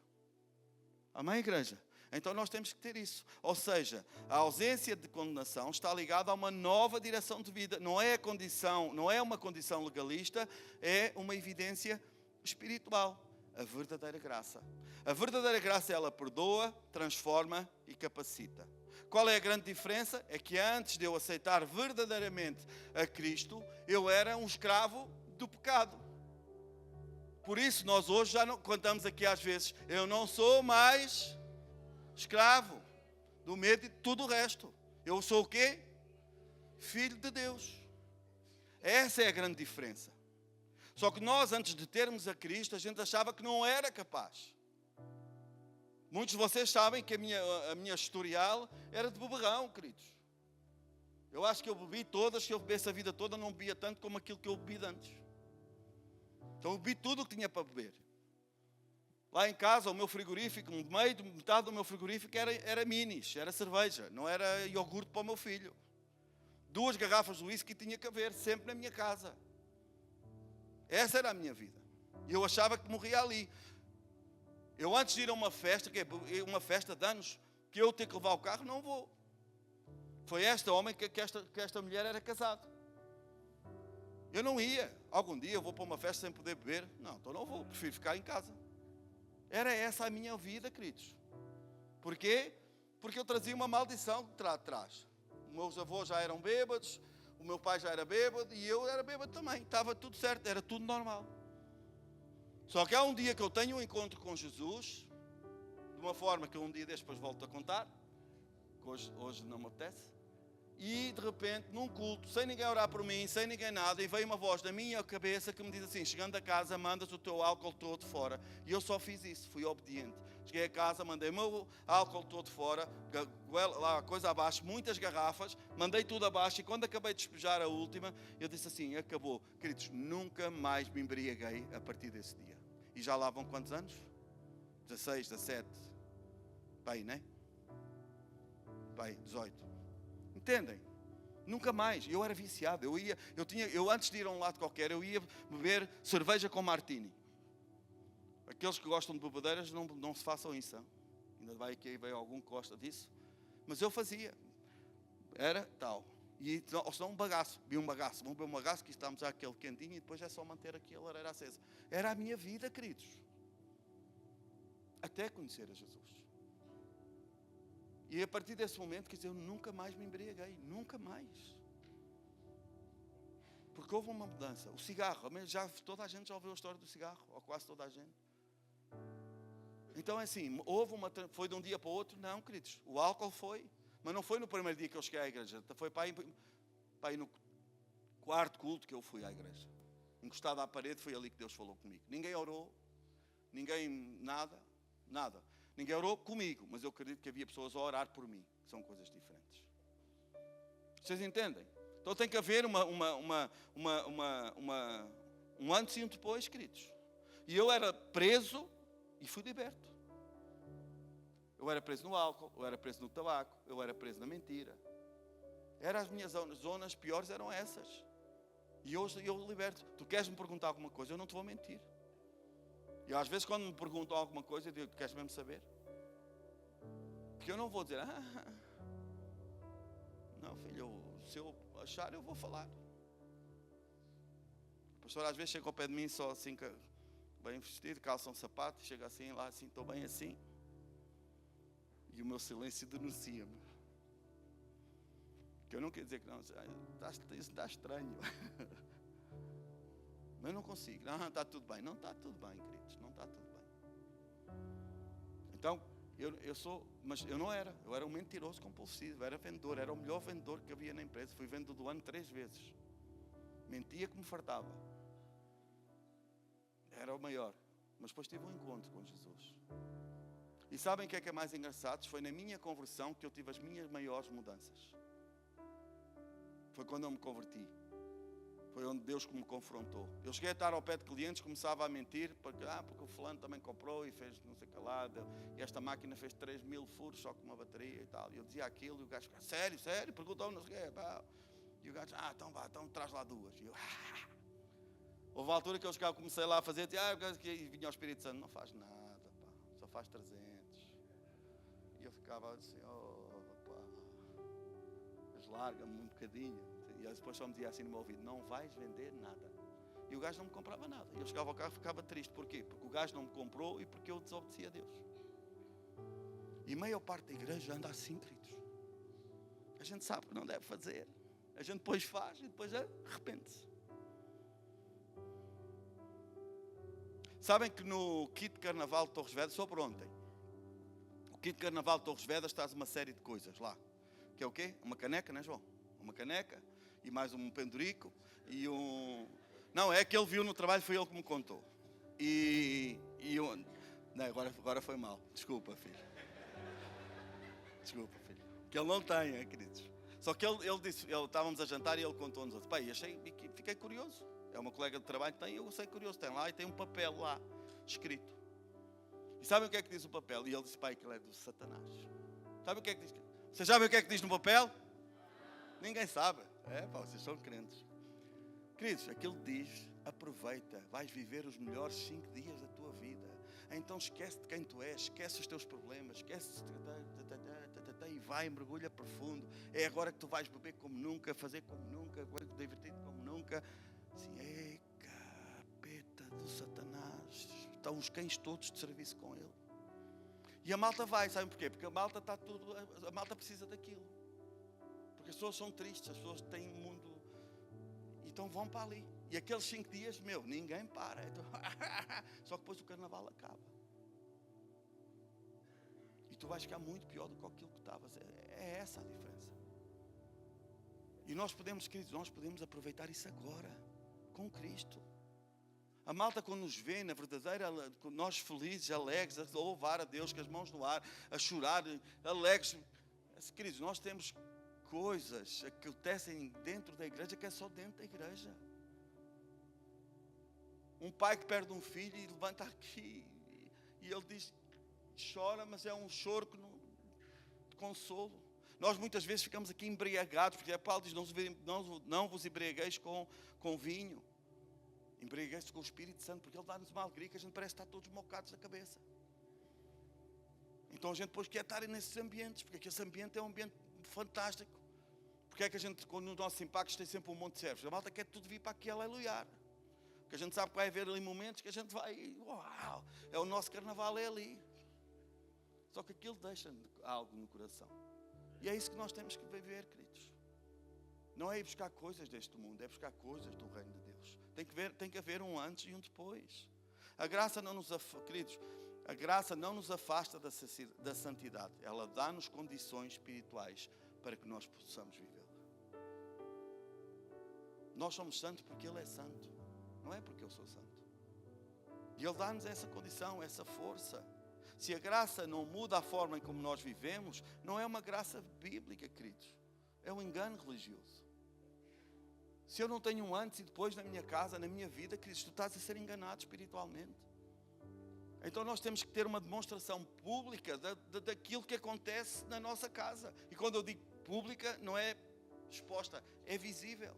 Amém, igreja? Então nós temos que ter isso. Ou seja, a ausência de condenação está ligada a uma nova direção de vida. Não é uma condição legalista, é uma evidência espiritual. A verdadeira graça. A verdadeira graça, ela perdoa, transforma e capacita. Qual é a grande diferença? É que antes de eu aceitar verdadeiramente a Cristo, eu era um escravo do pecado. Por isso nós hoje já não contamos aqui às vezes, eu não sou mais escravo do medo e de tudo o resto. Eu sou o quê? Filho de Deus. Essa é a grande diferença. Só que nós, antes de termos a Cristo, a gente achava que não era capaz. Muitos de vocês sabem que a minha historial era de beberrão, queridos. Eu acho que eu bebi todas, se eu bebesse a vida toda, não bebia tanto como aquilo que eu bebi antes. Então eu bebi tudo o que tinha para beber. Lá em casa, o meu frigorífico, metade do meu frigorífico era minis, era cerveja, não era iogurte para o meu filho. 2 garrafas de whisky tinha que haver, sempre na minha casa. Essa era a minha vida. E eu achava que morria ali. Eu antes de ir a uma festa, uma festa de anos, que eu ter que levar o carro, não vou. Foi este homem que esta mulher era casada. Eu não ia. Algum dia eu vou para uma festa sem poder beber. Não, então não vou. Prefiro ficar em casa. Era essa a minha vida, queridos. Porquê? Porque eu trazia uma maldição de trás. Os meus avós já eram bêbados, o meu pai já era bêbado e eu era bêbado também. Estava tudo certo, era tudo normal. Só que há um dia que eu tenho um encontro com Jesus, de uma forma que eu um dia depois volto a contar, que hoje não me apetece, e de repente, num culto, sem ninguém orar por mim, sem ninguém nada, e veio uma voz na minha cabeça que me diz assim: chegando a casa, mandas o teu álcool todo fora. E eu só fiz isso, fui obediente. Cheguei a casa, mandei o meu álcool todo fora, lá a coisa abaixo, muitas garrafas, mandei tudo abaixo, e quando acabei de despejar a última, eu disse assim: acabou. Queridos, nunca mais me embriaguei a partir desse dia. E já lá vão quantos anos? 16, 17, pai, né? Pai, 18. Entendem? Nunca mais. Eu era viciado. Eu antes de ir a um lado qualquer, eu ia beber cerveja com martini. Aqueles que gostam de bebedeiras, não se façam isso. Hein? Ainda vai que veio algum que gosta disso. Mas eu fazia. Era tal. E, ou senão um bagaço. Vamos beber um bagaço, que estamos já aquele quentinho, e depois é só manter aqui a lareira acesa. Era a minha vida, queridos. Até conhecer a Jesus. E a partir desse momento, quer dizer, eu nunca mais me embriaguei. Nunca mais. Porque houve uma mudança. O cigarro, toda a gente já ouviu a história do cigarro, ou quase toda a gente. Então é assim, foi de um dia para o outro? Não, queridos. O álcool foi. Mas não foi no primeiro dia que eu cheguei à igreja. Foi para aí no quarto culto que eu fui à igreja. Encostado à parede, foi ali que Deus falou comigo. Ninguém orou, ninguém nada. Ninguém orou comigo, mas eu acredito que havia pessoas a orar por mim. São coisas diferentes. Vocês entendem? Então tem que haver um antes e um depois, queridos. E eu era preso e fui liberto. Eu era preso no álcool, eu era preso no tabaco, eu era preso na mentira. As minhas zonas piores eram essas. E hoje eu liberto. Tu queres me perguntar alguma coisa, eu não te vou mentir. E às vezes quando me perguntam alguma coisa, eu digo: tu queres mesmo saber? Porque eu não vou dizer: não, filho, se eu achar, eu vou falar. O pastor às vezes chega ao pé de mim só assim, bem vestido, calça um sapato, chega assim, lá assim, estou bem assim. E o meu silêncio denuncia-me. Que eu não quero dizer que não, isso está estranho. Mas eu não consigo. Não, está tudo bem. Não está tudo bem, queridos. Não está tudo bem. Então, mas eu não era. Eu era um mentiroso compulsivo. Era vendedor. Era o melhor vendedor que havia na empresa. Fui vendedor do ano 3 vezes. Mentia que me fartava. Era o maior. Mas depois tive um encontro com Jesus. E sabem o que é mais engraçado? Foi na minha conversão que eu tive as minhas maiores mudanças. Foi quando eu me converti. Foi onde Deus me confrontou. Eu cheguei a estar ao pé de clientes, começava a mentir, porque o fulano também comprou e fez não sei o que lá, e esta máquina fez 3.000 furos só com uma bateria e tal. E eu dizia aquilo e o gajo ficava: sério? Perguntou-me, não sei o que. E o gajo: então traz lá 2. E eu: Houve uma altura que eu comecei lá a fazer, e vinha o Espírito Santo: não faz nada, pá, só faz 300. E eu ficava assim: mas larga-me um bocadinho. E depois só me dizia assim no meu ouvido: não vais vender nada. E o gajo não me comprava nada. E eu chegava ao carro e ficava triste. Porquê? Porque o gajo não me comprou e porque eu desobedeci a Deus. E a maior parte da igreja anda assim, queridos. A gente sabe que não deve fazer. A gente depois faz e depois arrepende-se. Sabem que no kit de Carnaval de Torres Vedras, sobre ontem, o kit de Carnaval de Torres Vedras traz uma série de coisas lá. Que é o quê? Uma caneca, não é, João? Uma caneca e mais um pendurico e um... Não, é que ele viu no trabalho, foi ele que me contou. Não, agora foi mal. Desculpa, filho. Que ele não tem, queridos. Só que ele disse, estávamos a jantar e ele contou-nos outro. Pai, fiquei curioso. É uma colega de trabalho que tem, eu sei curioso, tem lá e tem um papel lá, escrito. E sabem o que é que diz o papel? E ele disse: pai, aquilo é do Satanás. Sabe o que é que diz? Vocês sabem o que é que diz no papel? Ninguém sabe. Vocês são crentes. Queridos, aquilo diz: aproveita, vais viver os melhores 5 dias da tua vida. Então esquece de quem tu és, esquece os teus problemas, esquece e vai, mergulha profundo. É agora que tu vais beber como nunca, fazer como nunca, divertir como nunca. Assim, capeta do Satanás, estão os cães todos de serviço com ele. E a malta vai, sabem porquê? Porque a malta está tudo, a malta precisa daquilo. Porque as pessoas são tristes, as pessoas têm um mundo, então vão para ali. E aqueles 5 dias, ninguém para. Então, só que depois o carnaval acaba. E tu vais ficar muito pior do que aquilo que estavas. É essa a diferença. E nós podemos, queridos, aproveitar isso agora, com Cristo. A malta quando nos vê, na verdadeira, nós felizes, alegres, a louvar a Deus com as mãos no ar, a chorar, alegres. Queridos, nós temos coisas que acontecem dentro da igreja que é só dentro da igreja. Um pai que perde um filho e levanta aqui e ele diz, chora, mas é um choro de consolo. Nós muitas vezes ficamos aqui embriagados, porque Paulo diz, não vos embriagueis com vinho. Embriagueis-se com o Espírito Santo, porque ele dá-nos uma alegria que a gente parece estar todos mocados da cabeça. Então a gente depois quer estar nesses ambientes, porque esse ambiente é um ambiente fantástico. Porque é que a gente, quando nos nossos impactos, tem sempre um monte de servos? A malta quer tudo vir para aqui, aleluiar. Porque a gente sabe que vai haver ali momentos que a gente vai, uau, é o nosso carnaval, é ali. Só que aquilo deixa algo no coração. E é isso que nós temos que viver, queridos. Não é ir buscar coisas deste mundo, é buscar coisas do reino de Deus. Tem que haver um antes e um depois. A graça não nos, queridos, a graça não nos afasta da santidade. Ela dá-nos condições espirituais para que nós possamos vivê-la. Nós somos santos porque Ele é santo. Não é porque eu sou santo. E Ele dá-nos essa condição, essa força. Se a graça não muda a forma em como nós vivemos, não é uma graça bíblica, queridos. É um engano religioso. Se eu não tenho um antes e depois na minha casa, na minha vida, queridos, tu estás a ser enganado espiritualmente. Então nós temos que ter uma demonstração pública daquilo que acontece na nossa casa. E quando eu digo pública, não é exposta, é visível.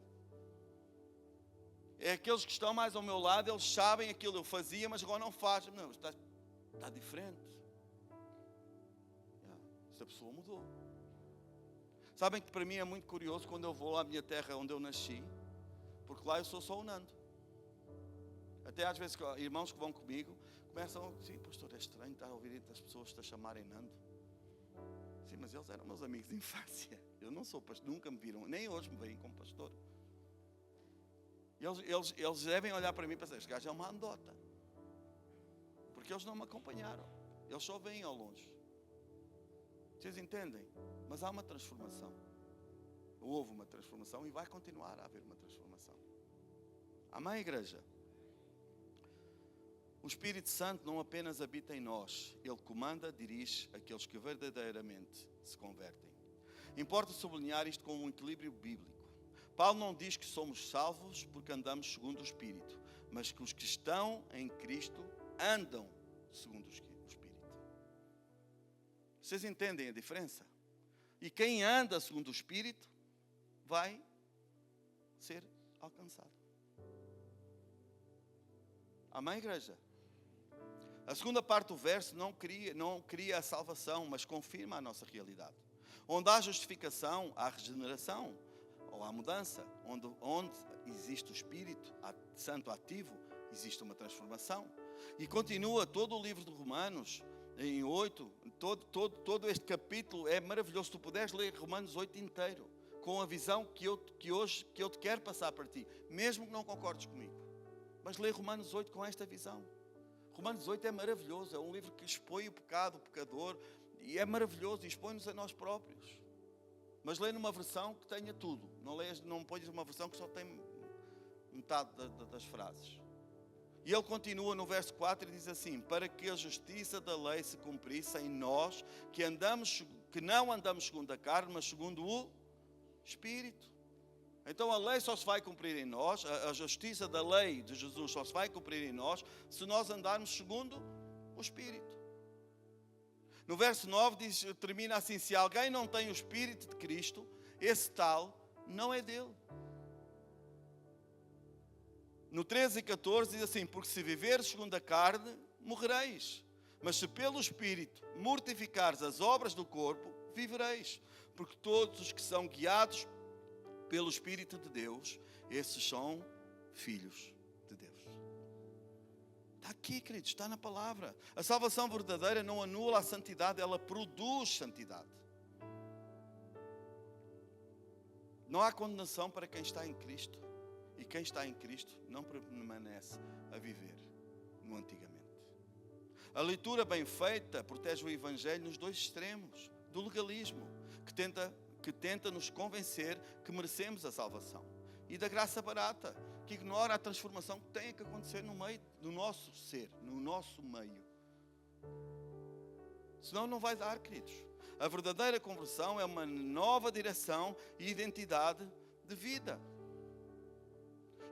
É aqueles que estão mais ao meu lado, eles sabem aquilo eu fazia, mas agora não fazem. Não, está diferente. Essa pessoa mudou. Sabem que para mim é muito curioso quando eu vou à minha terra onde eu nasci, porque lá eu sou só o Nando. Até às vezes irmãos que vão comigo começam a dizer, pastor, é estranho estar a ouvir as pessoas te chamarem Nando. Sim, mas eles eram meus amigos de infância. Eu não sou pastor, nunca me viram, nem hoje me veem como pastor. Eles devem olhar para mim e pensar, este gajo é uma andota. Porque eles não me acompanharam. Eles só veem ao longe. Vocês entendem? Mas há uma transformação. Houve uma transformação e vai continuar a haver uma transformação. Amém, igreja? O Espírito Santo não apenas habita em nós. Ele comanda, dirige aqueles que verdadeiramente se convertem. Importa sublinhar isto com um equilíbrio bíblico. Paulo não diz que somos salvos porque andamos segundo o Espírito, mas que os que estão em Cristo andam segundo o Espírito. Vocês entendem a diferença? E quem anda segundo o Espírito vai ser alcançado. Amém, igreja? A segunda parte do verso não cria a salvação, mas confirma a nossa realidade. Onde há justificação, há regeneração, ou há mudança. Onde existe o Espírito Santo ativo, existe uma transformação. E continua todo o livro de Romanos, em 8, todo este capítulo é maravilhoso. Tu puderes ler Romanos 8 inteiro, com a visão que eu te quero passar para ti, mesmo que não concordes comigo. Mas lê Romanos 8 com esta visão. Romanos 8 é maravilhoso, é um livro que expõe o pecado, o pecador, e é maravilhoso, e expõe-nos a nós próprios. Mas lê numa versão que tenha tudo. Não ponhas uma versão que só tem metade das frases. E ele continua no verso 4 e diz assim: para que a justiça da lei se cumprisse em nós, que não andamos segundo a carne, mas segundo o Espírito. Então a lei só se vai cumprir em nós, a justiça da lei de Jesus só se vai cumprir em nós, se nós andarmos segundo o Espírito. No verso 9 termina assim: se alguém não tem o Espírito de Cristo, esse tal não é dele. No 13 e 14 diz assim: porque se viveres segundo a carne, morrereis. Mas se pelo Espírito mortificares as obras do corpo, vivereis. Porque todos os que são guiados pelo Espírito de Deus, esses são filhos de Deus. Está aqui, queridos, está na palavra. A salvação verdadeira não anula a santidade, ela produz santidade. Não há condenação para quem está em Cristo. E quem está em Cristo não permanece a viver no antigamente. A leitura bem feita protege o Evangelho nos dois extremos do legalismo, que tenta nos convencer que merecemos a salvação, e da graça barata, que ignora a transformação que tem que acontecer no meio do nosso ser, no nosso meio. Senão não vai dar, queridos. A verdadeira conversão é uma nova direção e identidade de vida.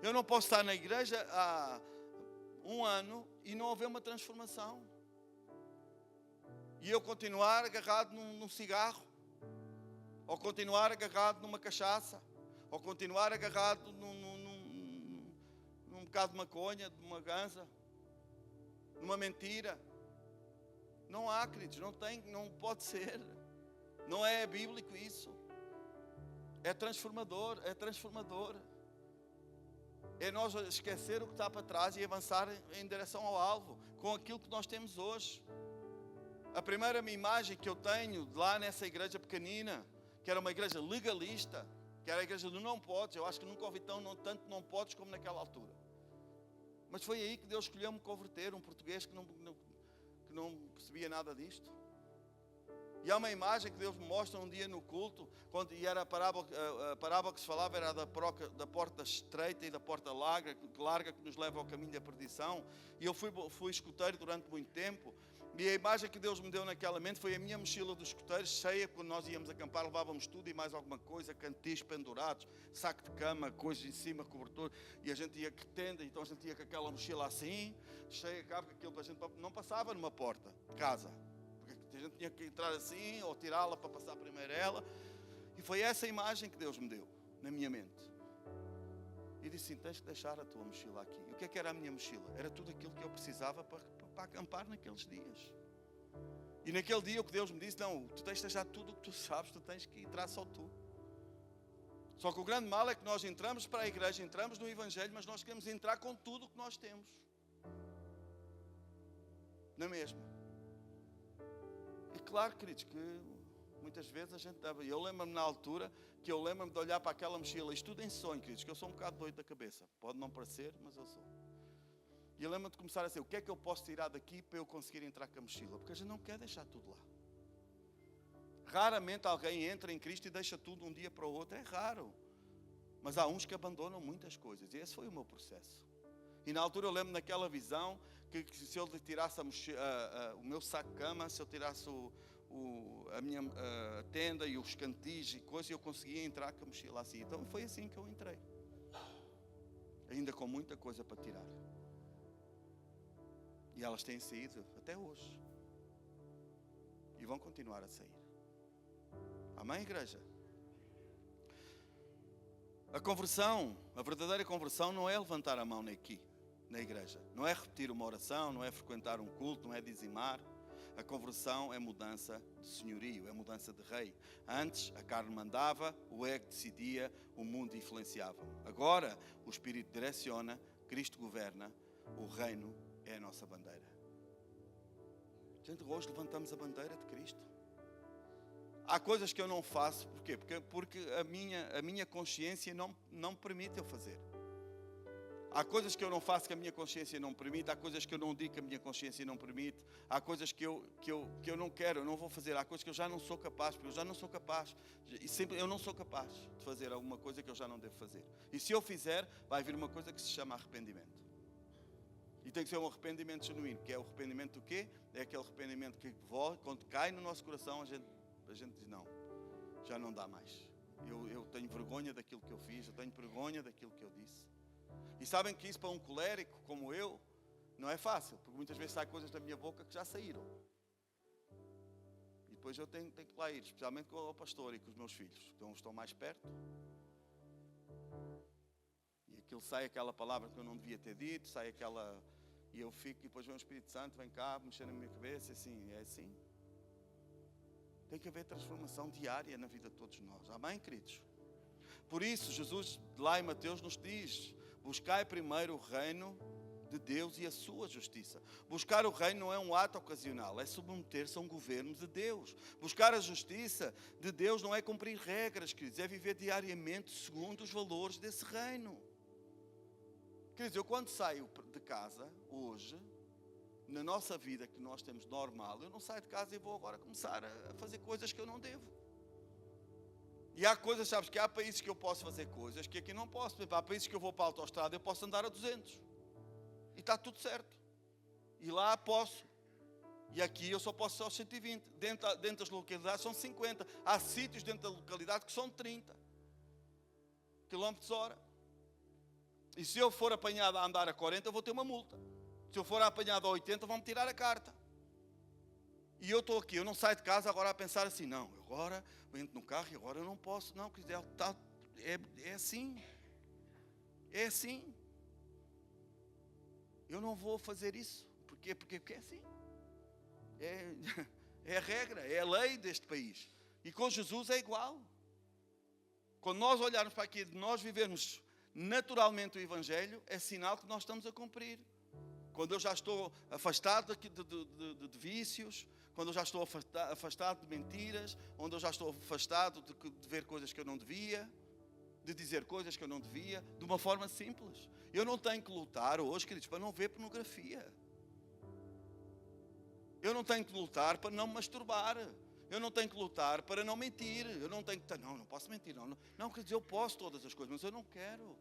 Eu não posso estar na igreja há um ano e não haver uma transformação. E eu continuar agarrado num cigarro, ou continuar agarrado numa cachaça, ou continuar agarrado num bocado de maconha, de uma ganza, numa mentira. Não há, queridos, não pode ser. Não é bíblico isso. É transformador, é transformador. É nós esquecer o que está para trás e avançar em direção ao alvo, com aquilo que nós temos hoje. A primeira imagem que eu tenho lá nessa igreja pequenina, que era uma igreja legalista, que era a igreja do não podes, eu acho que nunca ouvi tanto não podes como naquela altura. Mas foi aí que Deus escolheu me converter, um português que não percebia nada disto. E há uma imagem que Deus me mostra um dia no culto, e era a parábola que se falava era da porta estreita e da porta larga que nos leva ao caminho da perdição. E eu fui escoteiro durante muito tempo, e a imagem que Deus me deu naquela mente foi a minha mochila dos escoteiros cheia. Quando nós íamos acampar, levávamos tudo e mais alguma coisa, cantis pendurados, saco de cama, coisas em cima, cobertor, e a gente ia que tenda, então a gente ia com aquela mochila assim, cheia, que aquilo a gente não passava numa porta de casa. A gente tinha que entrar assim, ou tirá-la para passar primeiro ela. E foi essa imagem que Deus me deu na minha mente. E disse assim, tens que deixar a tua mochila aqui. E o que é que era a minha mochila? Era tudo aquilo que eu precisava para acampar naqueles dias. E naquele dia o que Deus me disse, não, tu tens de deixar tudo o que tu sabes, tu tens que entrar só tu. Só que o grande mal é que nós entramos para a igreja, entramos no Evangelho, mas nós queremos entrar com tudo o que nós temos. Não é mesmo? E claro, queridos, que muitas vezes a gente dava. Eu lembro-me na altura que eu lembro-me de olhar para aquela mochila, isto tudo em sonho, queridos, que eu sou um bocado doido da cabeça. Pode não parecer, mas eu sou. E eu lembro-me de começar a dizer, o que é que eu posso tirar daqui para eu conseguir entrar com a mochila? Porque a gente não quer deixar tudo lá. Raramente alguém entra em Cristo e deixa tudo um dia para o outro, é raro. Mas há uns que abandonam muitas coisas, e esse foi o meu processo. E na altura eu lembro naquela visão que se eu tirasse o meu saco de cama, se eu tirasse a minha tenda e os cantis e coisas, eu conseguia entrar com a mochila assim. Então foi assim que eu entrei. Ainda com muita coisa para tirar. E elas têm saído até hoje. E vão continuar a sair. Amém, igreja? A conversão, a verdadeira conversão não é levantar a mão aqui, na igreja. Não é repetir uma oração, não é frequentar um culto, não é dizimar. A conversão é mudança de senhorio, é mudança de rei. Antes a carne mandava, o ego decidia, o mundo influenciava. Agora o Espírito direciona, Cristo governa, o reino é a nossa bandeira. Gente, hoje levantamos a bandeira de Cristo. Há coisas que eu não faço, porquê? Porque a minha consciência não me permite eu fazer. Há coisas que eu não faço que a minha consciência não permite, há coisas que eu não digo que a minha consciência não permite, há coisas que eu não quero, eu não vou fazer, há coisas que eu já não sou capaz, porque eu já não sou capaz, e sempre eu não sou capaz de fazer alguma coisa que eu já não devo fazer. E se eu fizer, vai vir uma coisa que se chama arrependimento. E tem que ser um arrependimento genuíno, que é o arrependimento do quê? É aquele arrependimento que quando cai no nosso coração, a gente diz, não, já não dá mais. Eu tenho vergonha daquilo que eu fiz, eu tenho vergonha daquilo que eu disse. E sabem que isso para um colérico como eu, não é fácil, porque muitas vezes saem coisas da minha boca que já saíram. E depois eu tenho que lá ir, especialmente com o pastor e com os meus filhos, então estão mais perto. E aquilo sai aquela palavra que eu não devia ter dito, sai aquela... E eu fico, e depois vem o Espírito Santo, vem cá, mexer na minha cabeça, assim, é assim. Tem que haver transformação diária na vida de todos nós. Amém, queridos? Por isso, Jesus, lá em Mateus, nos diz, buscai primeiro o reino de Deus e a sua justiça. Buscar o reino não é um ato ocasional, é submeter-se a um governo de Deus. Buscar a justiça de Deus não é cumprir regras, queridos, é viver diariamente segundo os valores desse reino. Queridos, eu quando saio de casa, hoje, na nossa vida que nós temos normal, eu não saio de casa e vou agora começar a fazer coisas que eu não devo. E há coisas, sabes, que há países que eu posso fazer coisas que aqui não posso. Por exemplo, há países que eu vou para a autoestrada e eu posso andar a 200. E está tudo certo. E lá posso. E aqui eu só posso aos 120. Dentro das localidades são 50. Há sítios dentro da localidade que são 30 km/h. E se eu for apanhado a andar a 40, eu vou ter uma multa. Se eu for apanhado a 80, vão-me tirar a carta. E eu estou aqui, eu não saio de casa agora a pensar assim, não, agora eu entro no carro e agora eu não posso. Não, é assim. É assim. Eu não vou fazer isso. Porquê? Porque é assim. É a regra, é a lei deste país. E com Jesus é igual. Quando nós olharmos para aqui, de nós vivermos naturalmente o Evangelho, é sinal que nós estamos a cumprir. Quando eu já estou afastado de vícios, quando eu já estou afastado de mentiras, onde eu já estou afastado de ver coisas que eu não devia, de dizer coisas que eu não devia, de uma forma simples. Eu não tenho que lutar hoje, queridos, para não ver pornografia. Eu não tenho que lutar para não me masturbar. Eu não tenho que lutar para não mentir. Eu não tenho que... Não posso mentir. Não, queridos, eu posso todas as coisas, mas eu não quero.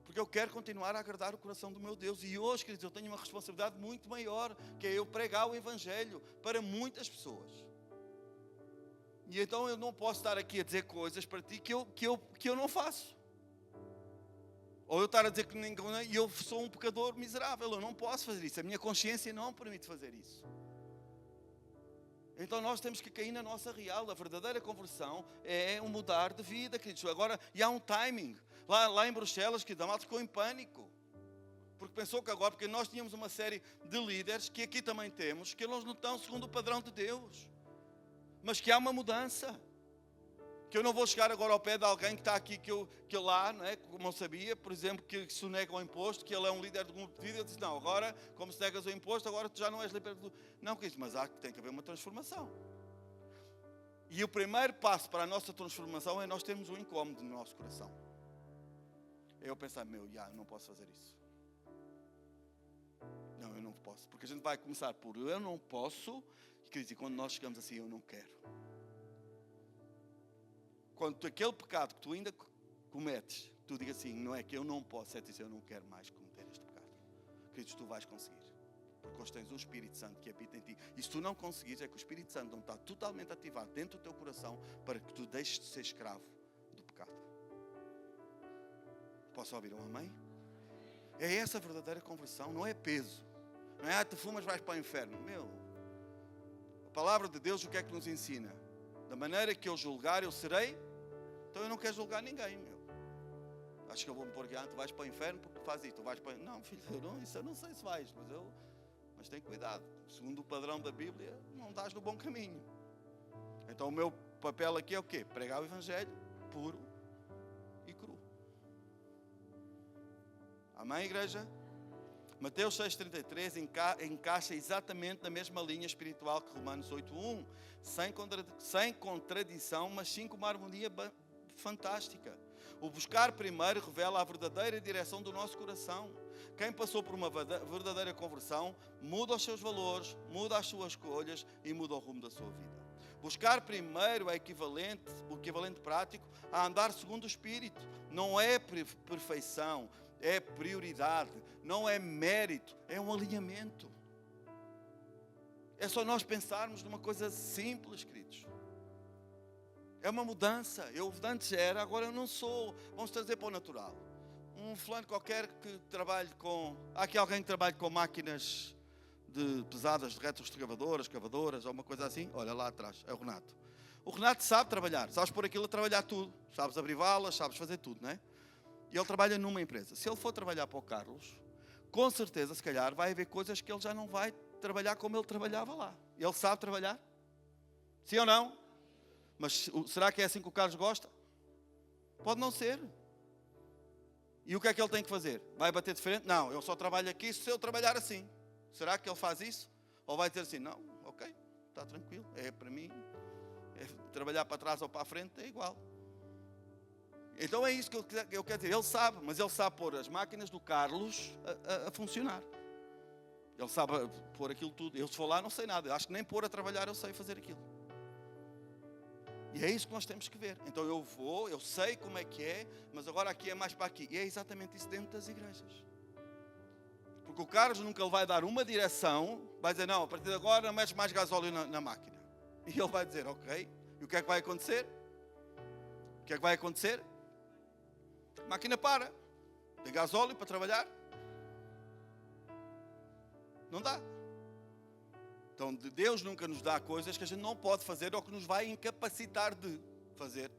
Porque eu quero continuar a agradar o coração do meu Deus. E hoje, queridos, eu tenho uma responsabilidade muito maior, que é eu pregar o Evangelho para muitas pessoas. E então eu não posso estar aqui a dizer coisas para ti que eu não faço. Ou eu estar a dizer que eu sou um pecador miserável. Eu não posso fazer isso. A minha consciência não me permite fazer isso. Então nós temos que cair na nossa real. A verdadeira conversão é um mudar de vida, queridos. Agora, e há um timing. Lá em Bruxelas, que a malta ficou em pânico. Porque pensou que agora, porque nós tínhamos uma série de líderes, que aqui também temos, que eles não estão segundo o padrão de Deus. Mas que há uma mudança. Que eu não vou chegar agora ao pé de alguém que está aqui, que eu lá, não é? Como eu sabia, por exemplo, que se nega ao imposto, que ele é um líder de grupo de vida, eu disse, não, agora, como se negas ao imposto, agora tu já não és líder do... Não, mas tem que haver uma transformação. E o primeiro passo para a nossa transformação é nós termos um incómodo no nosso coração. É eu pensar, eu não posso fazer isso. Não, eu não posso. Porque a gente vai começar por eu não posso, e quando nós chegamos assim, eu não quero. Quando aquele pecado que tu ainda cometes, tu digas assim, não é que eu não posso, é dizer, eu não quero mais cometer este pecado. Queridos, tu vais conseguir. Porque hoje tens o Espírito Santo que habita em ti. E se tu não conseguires, é que o Espírito Santo não está totalmente ativado dentro do teu coração para que tu deixes de ser escravo do pecado. Posso ouvir um amém? É essa a verdadeira conversão, não é peso. Não é, tu fumas, vais para o inferno. A palavra de Deus o que é que nos ensina? Da maneira que eu julgar, eu serei. Então eu não quero julgar ninguém, Acho que eu vou me pôr aqui, tu vais para o inferno porque faz isso. Tu vais para... Não, filho, isso eu não sei se vais, mas tem cuidado. Segundo o padrão da Bíblia, não estás no bom caminho. Então o meu papel aqui é o quê? Pregar o Evangelho puro e cru. Amém, igreja? Mateus 6,33 encaixa exatamente na mesma linha espiritual que Romanos 8,1, sem contradição, mas sim com uma harmonia fantástica. O buscar primeiro revela a verdadeira direção do nosso coração. Quem passou por uma verdadeira conversão muda os seus valores, muda as suas escolhas e muda o rumo da sua vida. Buscar primeiro é o equivalente prático a andar segundo o Espírito. Não é perfeição, é prioridade, não é mérito, é um alinhamento. É só nós pensarmos numa coisa simples, queridos. É uma mudança. Eu antes era, agora eu não sou. Vamos trazer para o natural. Um fulano qualquer que trabalhe com... Há aqui alguém que trabalhe com máquinas pesadas, de retroescavadoras, cavadoras, ou uma coisa assim? Olha lá atrás, é o Renato. O Renato sabe trabalhar, sabes pôr aquilo a trabalhar tudo. Sabes abrir valas, sabes fazer tudo, não é? E ele trabalha numa empresa. Se ele for trabalhar para o Carlos, com certeza, se calhar, vai haver coisas que ele já não vai trabalhar como ele trabalhava lá. Ele sabe trabalhar? Sim ou não? Mas será que é assim que o Carlos gosta? Pode não ser. E o que é que ele tem que fazer? Vai bater de frente? Não, eu só trabalho aqui se eu trabalhar assim. Será que ele faz isso? Ou vai dizer assim, não, ok, está tranquilo, é para mim, é trabalhar para trás ou para a frente é igual. Então é isso que eu quero dizer, ele sabe, mas ele sabe pôr as máquinas do Carlos a funcionar. Ele sabe pôr aquilo tudo. Eu se for lá não sei nada, eu acho que nem pôr a trabalhar eu sei fazer aquilo. E é isso que nós temos que ver. Então eu vou, eu sei como é que é, mas agora aqui é mais para aqui. E é exatamente isso dentro das igrejas. Porque o Carlos nunca lhe vai dar uma direção, vai dizer, não, a partir de agora não metes mais gasóleo na máquina. E ele vai dizer, ok. E o que é que vai acontecer? O que é que vai acontecer? A máquina para. Tem gasóleo para trabalhar? Não dá. Então Deus nunca nos dá coisas que a gente não pode fazer ou que nos vai incapacitar de fazer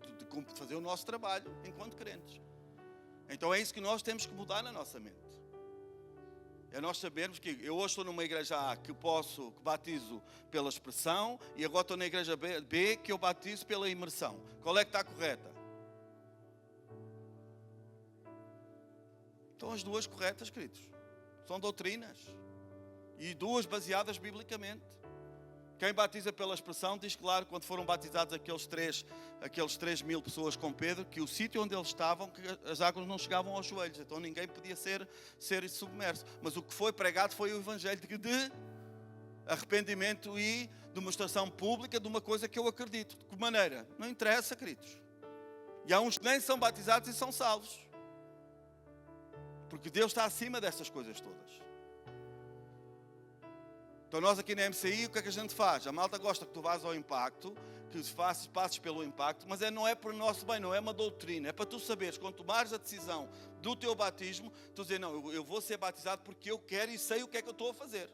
o nosso trabalho enquanto crentes. Então é isso que nós temos que mudar na nossa mente. É nós sabermos que eu hoje estou numa igreja A que batizo pela expressão e agora estou na igreja B que eu batizo pela imersão. Qual é que está correta? Estão as duas corretas, queridos. São doutrinas. E duas baseadas biblicamente. Quem batiza pela expressão diz claro, quando foram batizados aqueles 3.000 pessoas com Pedro, que o sítio onde eles estavam, que as águas não chegavam aos joelhos, então ninguém podia ser submerso. Mas o que foi pregado foi o evangelho de arrependimento e demonstração pública de uma coisa que eu acredito. De que maneira? Não interessa, queridos. E há uns que nem são batizados e são salvos. Porque Deus está acima dessas coisas todas. Então nós aqui na MCI, o que é que a gente faz? A malta gosta que tu vás ao impacto, que passes pelo impacto, mas não é por nosso bem, não é uma doutrina. É para tu saberes, quando tomares a decisão do teu batismo, tu dizer, não, eu vou ser batizado porque eu quero e sei o que é que eu estou a fazer.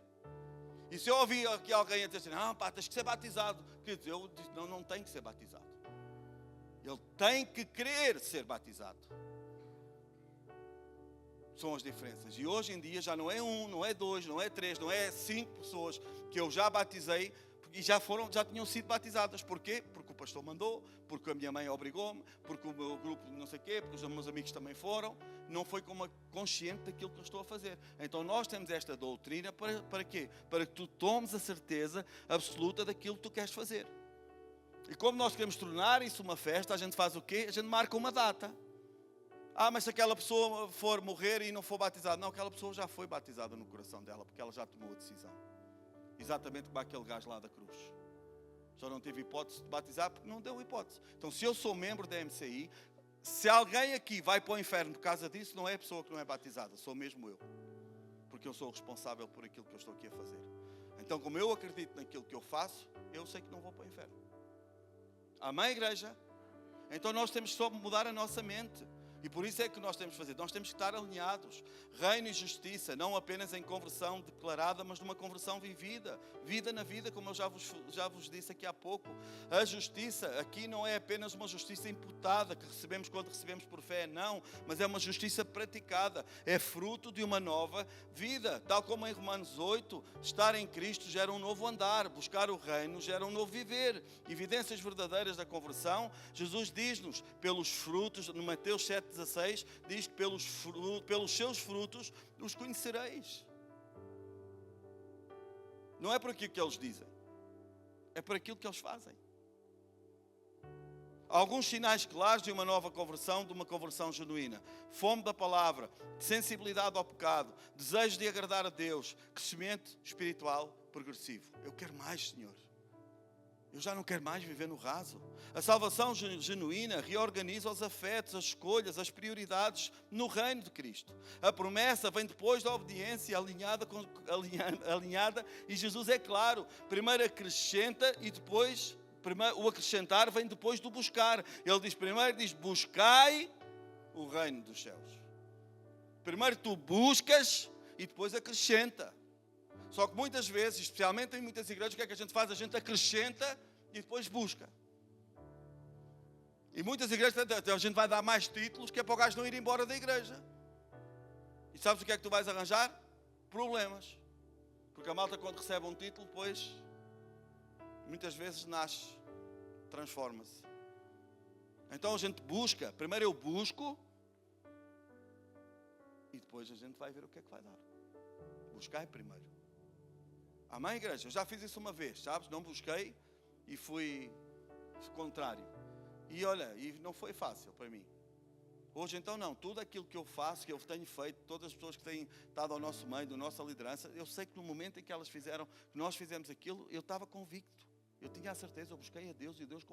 E se eu ouvir aqui alguém a dizer assim, não, pá, tens que ser batizado. Eu disse, não tem que ser batizado. Ele tem que querer ser batizado. São as diferenças. E hoje em dia já não é 1, não é 2, não é 3, não é 5 pessoas que eu já batizei e já tinham sido batizadas. Porquê? Porque o pastor mandou, porque a minha mãe obrigou-me, porque o meu grupo não sei o quê, porque os meus amigos também foram. Não foi como consciente daquilo que eu estou a fazer. Então nós temos esta doutrina para quê? Para que tu tomes a certeza absoluta daquilo que tu queres fazer. E como nós queremos tornar isso uma festa, a gente faz o quê? A gente marca uma data. Mas se aquela pessoa for morrer e não for batizada. Não, aquela pessoa já foi batizada no coração dela, porque ela já tomou a decisão. Exatamente como aquele gajo lá da cruz. Só não teve hipótese de batizar porque não deu hipótese. Então se eu sou membro da MCI, se alguém aqui vai para o inferno por causa disso, não é a pessoa que não é batizada, sou mesmo eu. Porque eu sou o responsável por aquilo que eu estou aqui a fazer. Então como eu acredito naquilo que eu faço, eu sei que não vou para o inferno. Amém, igreja? Então nós temos só mudar a nossa mente. E por isso é que nós temos que fazer. Nós temos que estar alinhados. Reino e justiça, não apenas em conversão declarada, mas numa conversão vivida. Vida na vida, como eu já vos disse aqui há pouco. A justiça aqui não é apenas uma justiça imputada, que recebemos quando recebemos por fé, não. Mas é uma justiça praticada. É fruto de uma nova vida. Tal como em Romanos 8, estar em Cristo gera um novo andar. Buscar o reino gera um novo viver. Evidências verdadeiras da conversão. Jesus diz-nos, pelos frutos, no Mateus 7, 16, diz que pelos seus frutos os conhecereis. Não é por aquilo que eles dizem, é por aquilo que eles fazem. Alguns sinais claros de uma nova conversão, de uma conversão genuína: fome da palavra, sensibilidade ao pecado, desejo de agradar a Deus, crescimento espiritual progressivo. Eu quero mais, Senhor. Eu já não quero mais viver no raso. A salvação genuína reorganiza os afetos, as escolhas, as prioridades no reino de Cristo. A promessa vem depois da obediência alinhada, e Jesus é claro. Primeiro acrescenta e depois, o acrescentar vem depois do buscar. Ele diz primeiro, buscai o reino dos céus. Primeiro tu buscas e depois acrescenta. Só que muitas vezes, especialmente em muitas igrejas, o que é que a gente faz? A gente acrescenta e depois busca. E muitas igrejas, a gente vai dar mais títulos que é para o gajo não ir embora da igreja. E sabes o que é que tu vais arranjar? Problemas. Porque a malta, quando recebe um título, depois, muitas vezes nasce, transforma-se. Então a gente busca. Primeiro eu busco depois a gente vai ver o que é que vai dar. Buscai primeiro. Amém, igreja? Eu já fiz isso uma vez, sabes? Não busquei e fui contrário. E olha, e não foi fácil para mim. Hoje então não, tudo aquilo que eu faço, que eu tenho feito, todas as pessoas que têm estado ao nosso meio, da nossa liderança, eu sei que no momento em que elas fizeram, que nós fizemos aquilo, eu estava convicto. Eu tinha a certeza, eu busquei a Deus e Deus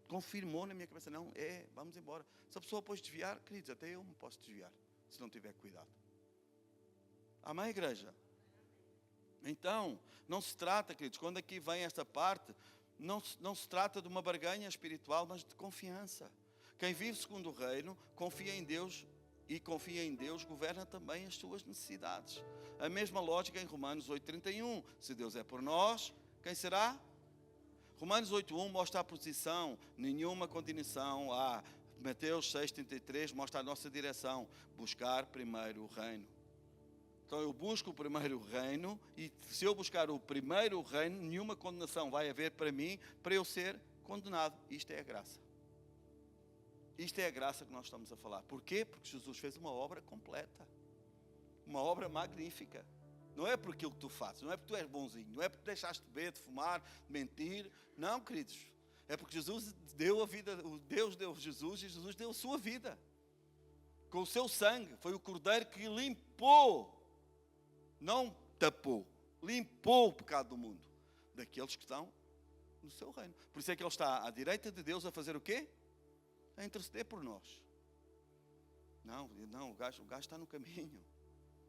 confirmou na minha cabeça, não, vamos embora. Se a pessoa depois desviar, queridos, até eu me posso desviar, se não tiver cuidado. Amém, igreja? Então, não se trata, queridos, quando aqui vem esta parte, não se trata de uma barganha espiritual, mas de confiança. Quem vive segundo o reino, confia em Deus e confia em Deus, governa também as suas necessidades. A mesma lógica em Romanos 8,31. Se Deus é por nós, quem será? Romanos 8,1 mostra a posição, nenhuma continuação. Mateus 6,33 mostra a nossa direção, buscar primeiro o reino. Então eu busco o primeiro reino e se eu buscar o primeiro reino, nenhuma condenação vai haver para mim, para eu ser condenado. Isto é a graça. Isto é a graça que nós estamos a falar. Porquê? Porque Jesus fez uma obra completa. Uma obra magnífica. Não é por aquilo que tu fazes, não é porque tu és bonzinho, não é porque deixaste de beber, de fumar, de mentir. Não, queridos. É porque Jesus deu a vida, Deus deu Jesus e Jesus deu a sua vida. Com o seu sangue. Foi o cordeiro que limpou, não tapou, limpou o pecado do mundo. Daqueles que estão no seu reino. Por isso é que Ele está à direita de Deus a fazer o quê? A interceder por nós. Não, o gajo está no caminho.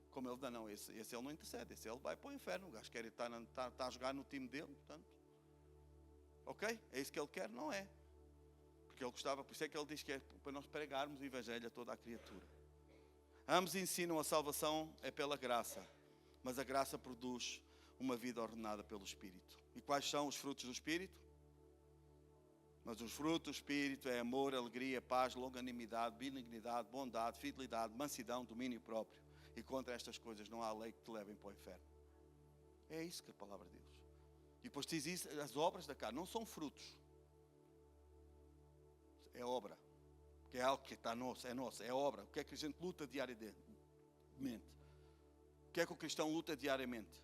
Como ele dá, não, esse ele não intercede, esse ele vai para o inferno. O gajo quer estar a jogar no time dele, portanto. Ok? É isso que ele quer? Não é. Porque ele gostava, por isso é que ele diz que é para nós pregarmos o Evangelho a toda a criatura. Ambos ensinam a salvação é pela graça, mas a graça produz uma vida ordenada pelo Espírito. E quais são os frutos do Espírito? Mas os frutos do Espírito é amor, alegria, paz, longanimidade, benignidade, bondade, fidelidade, mansidão, domínio próprio. E contra estas coisas não há lei que te levem para o inferno. É isso que a palavra de Deus. E depois diz isso, as obras da carne não são frutos. É obra. Que é algo que está nosso, é obra. O que é que a gente luta diariamente? O que é que o cristão luta diariamente?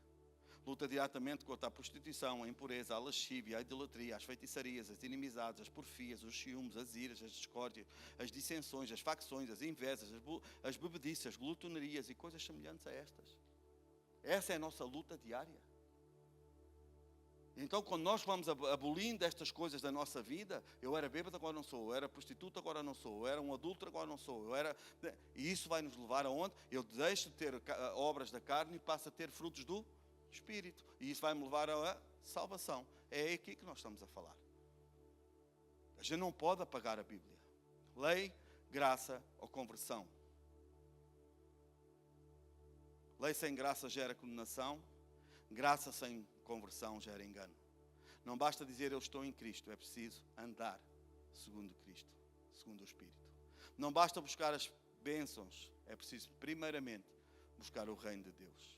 Luta diretamente contra a prostituição, a impureza, a lascívia, a idolatria, as feitiçarias, as inimizades, as porfias, os ciúmes, as iras, as discórdias, as dissensões, as facções, as invejas, as bebediças, as glutonarias e coisas semelhantes a estas. Essa é a nossa luta diária. Então, quando nós vamos abolindo estas coisas da nossa vida, eu era bêbado, agora não sou, eu era prostituta, agora não sou, eu era um adúltero, agora não sou, E isso vai nos levar aonde? Eu deixo de ter obras da carne e passo a ter frutos do Espírito. E isso vai me levar à salvação. É aqui que nós estamos a falar. A gente não pode apagar a Bíblia. Lei, graça ou conversão. Lei sem graça gera condenação. Graça sem conversão gera engano. Não basta dizer eu estou em Cristo. É preciso andar segundo Cristo, segundo o Espírito. Não basta buscar as bênçãos. É preciso primeiramente buscar o reino de Deus.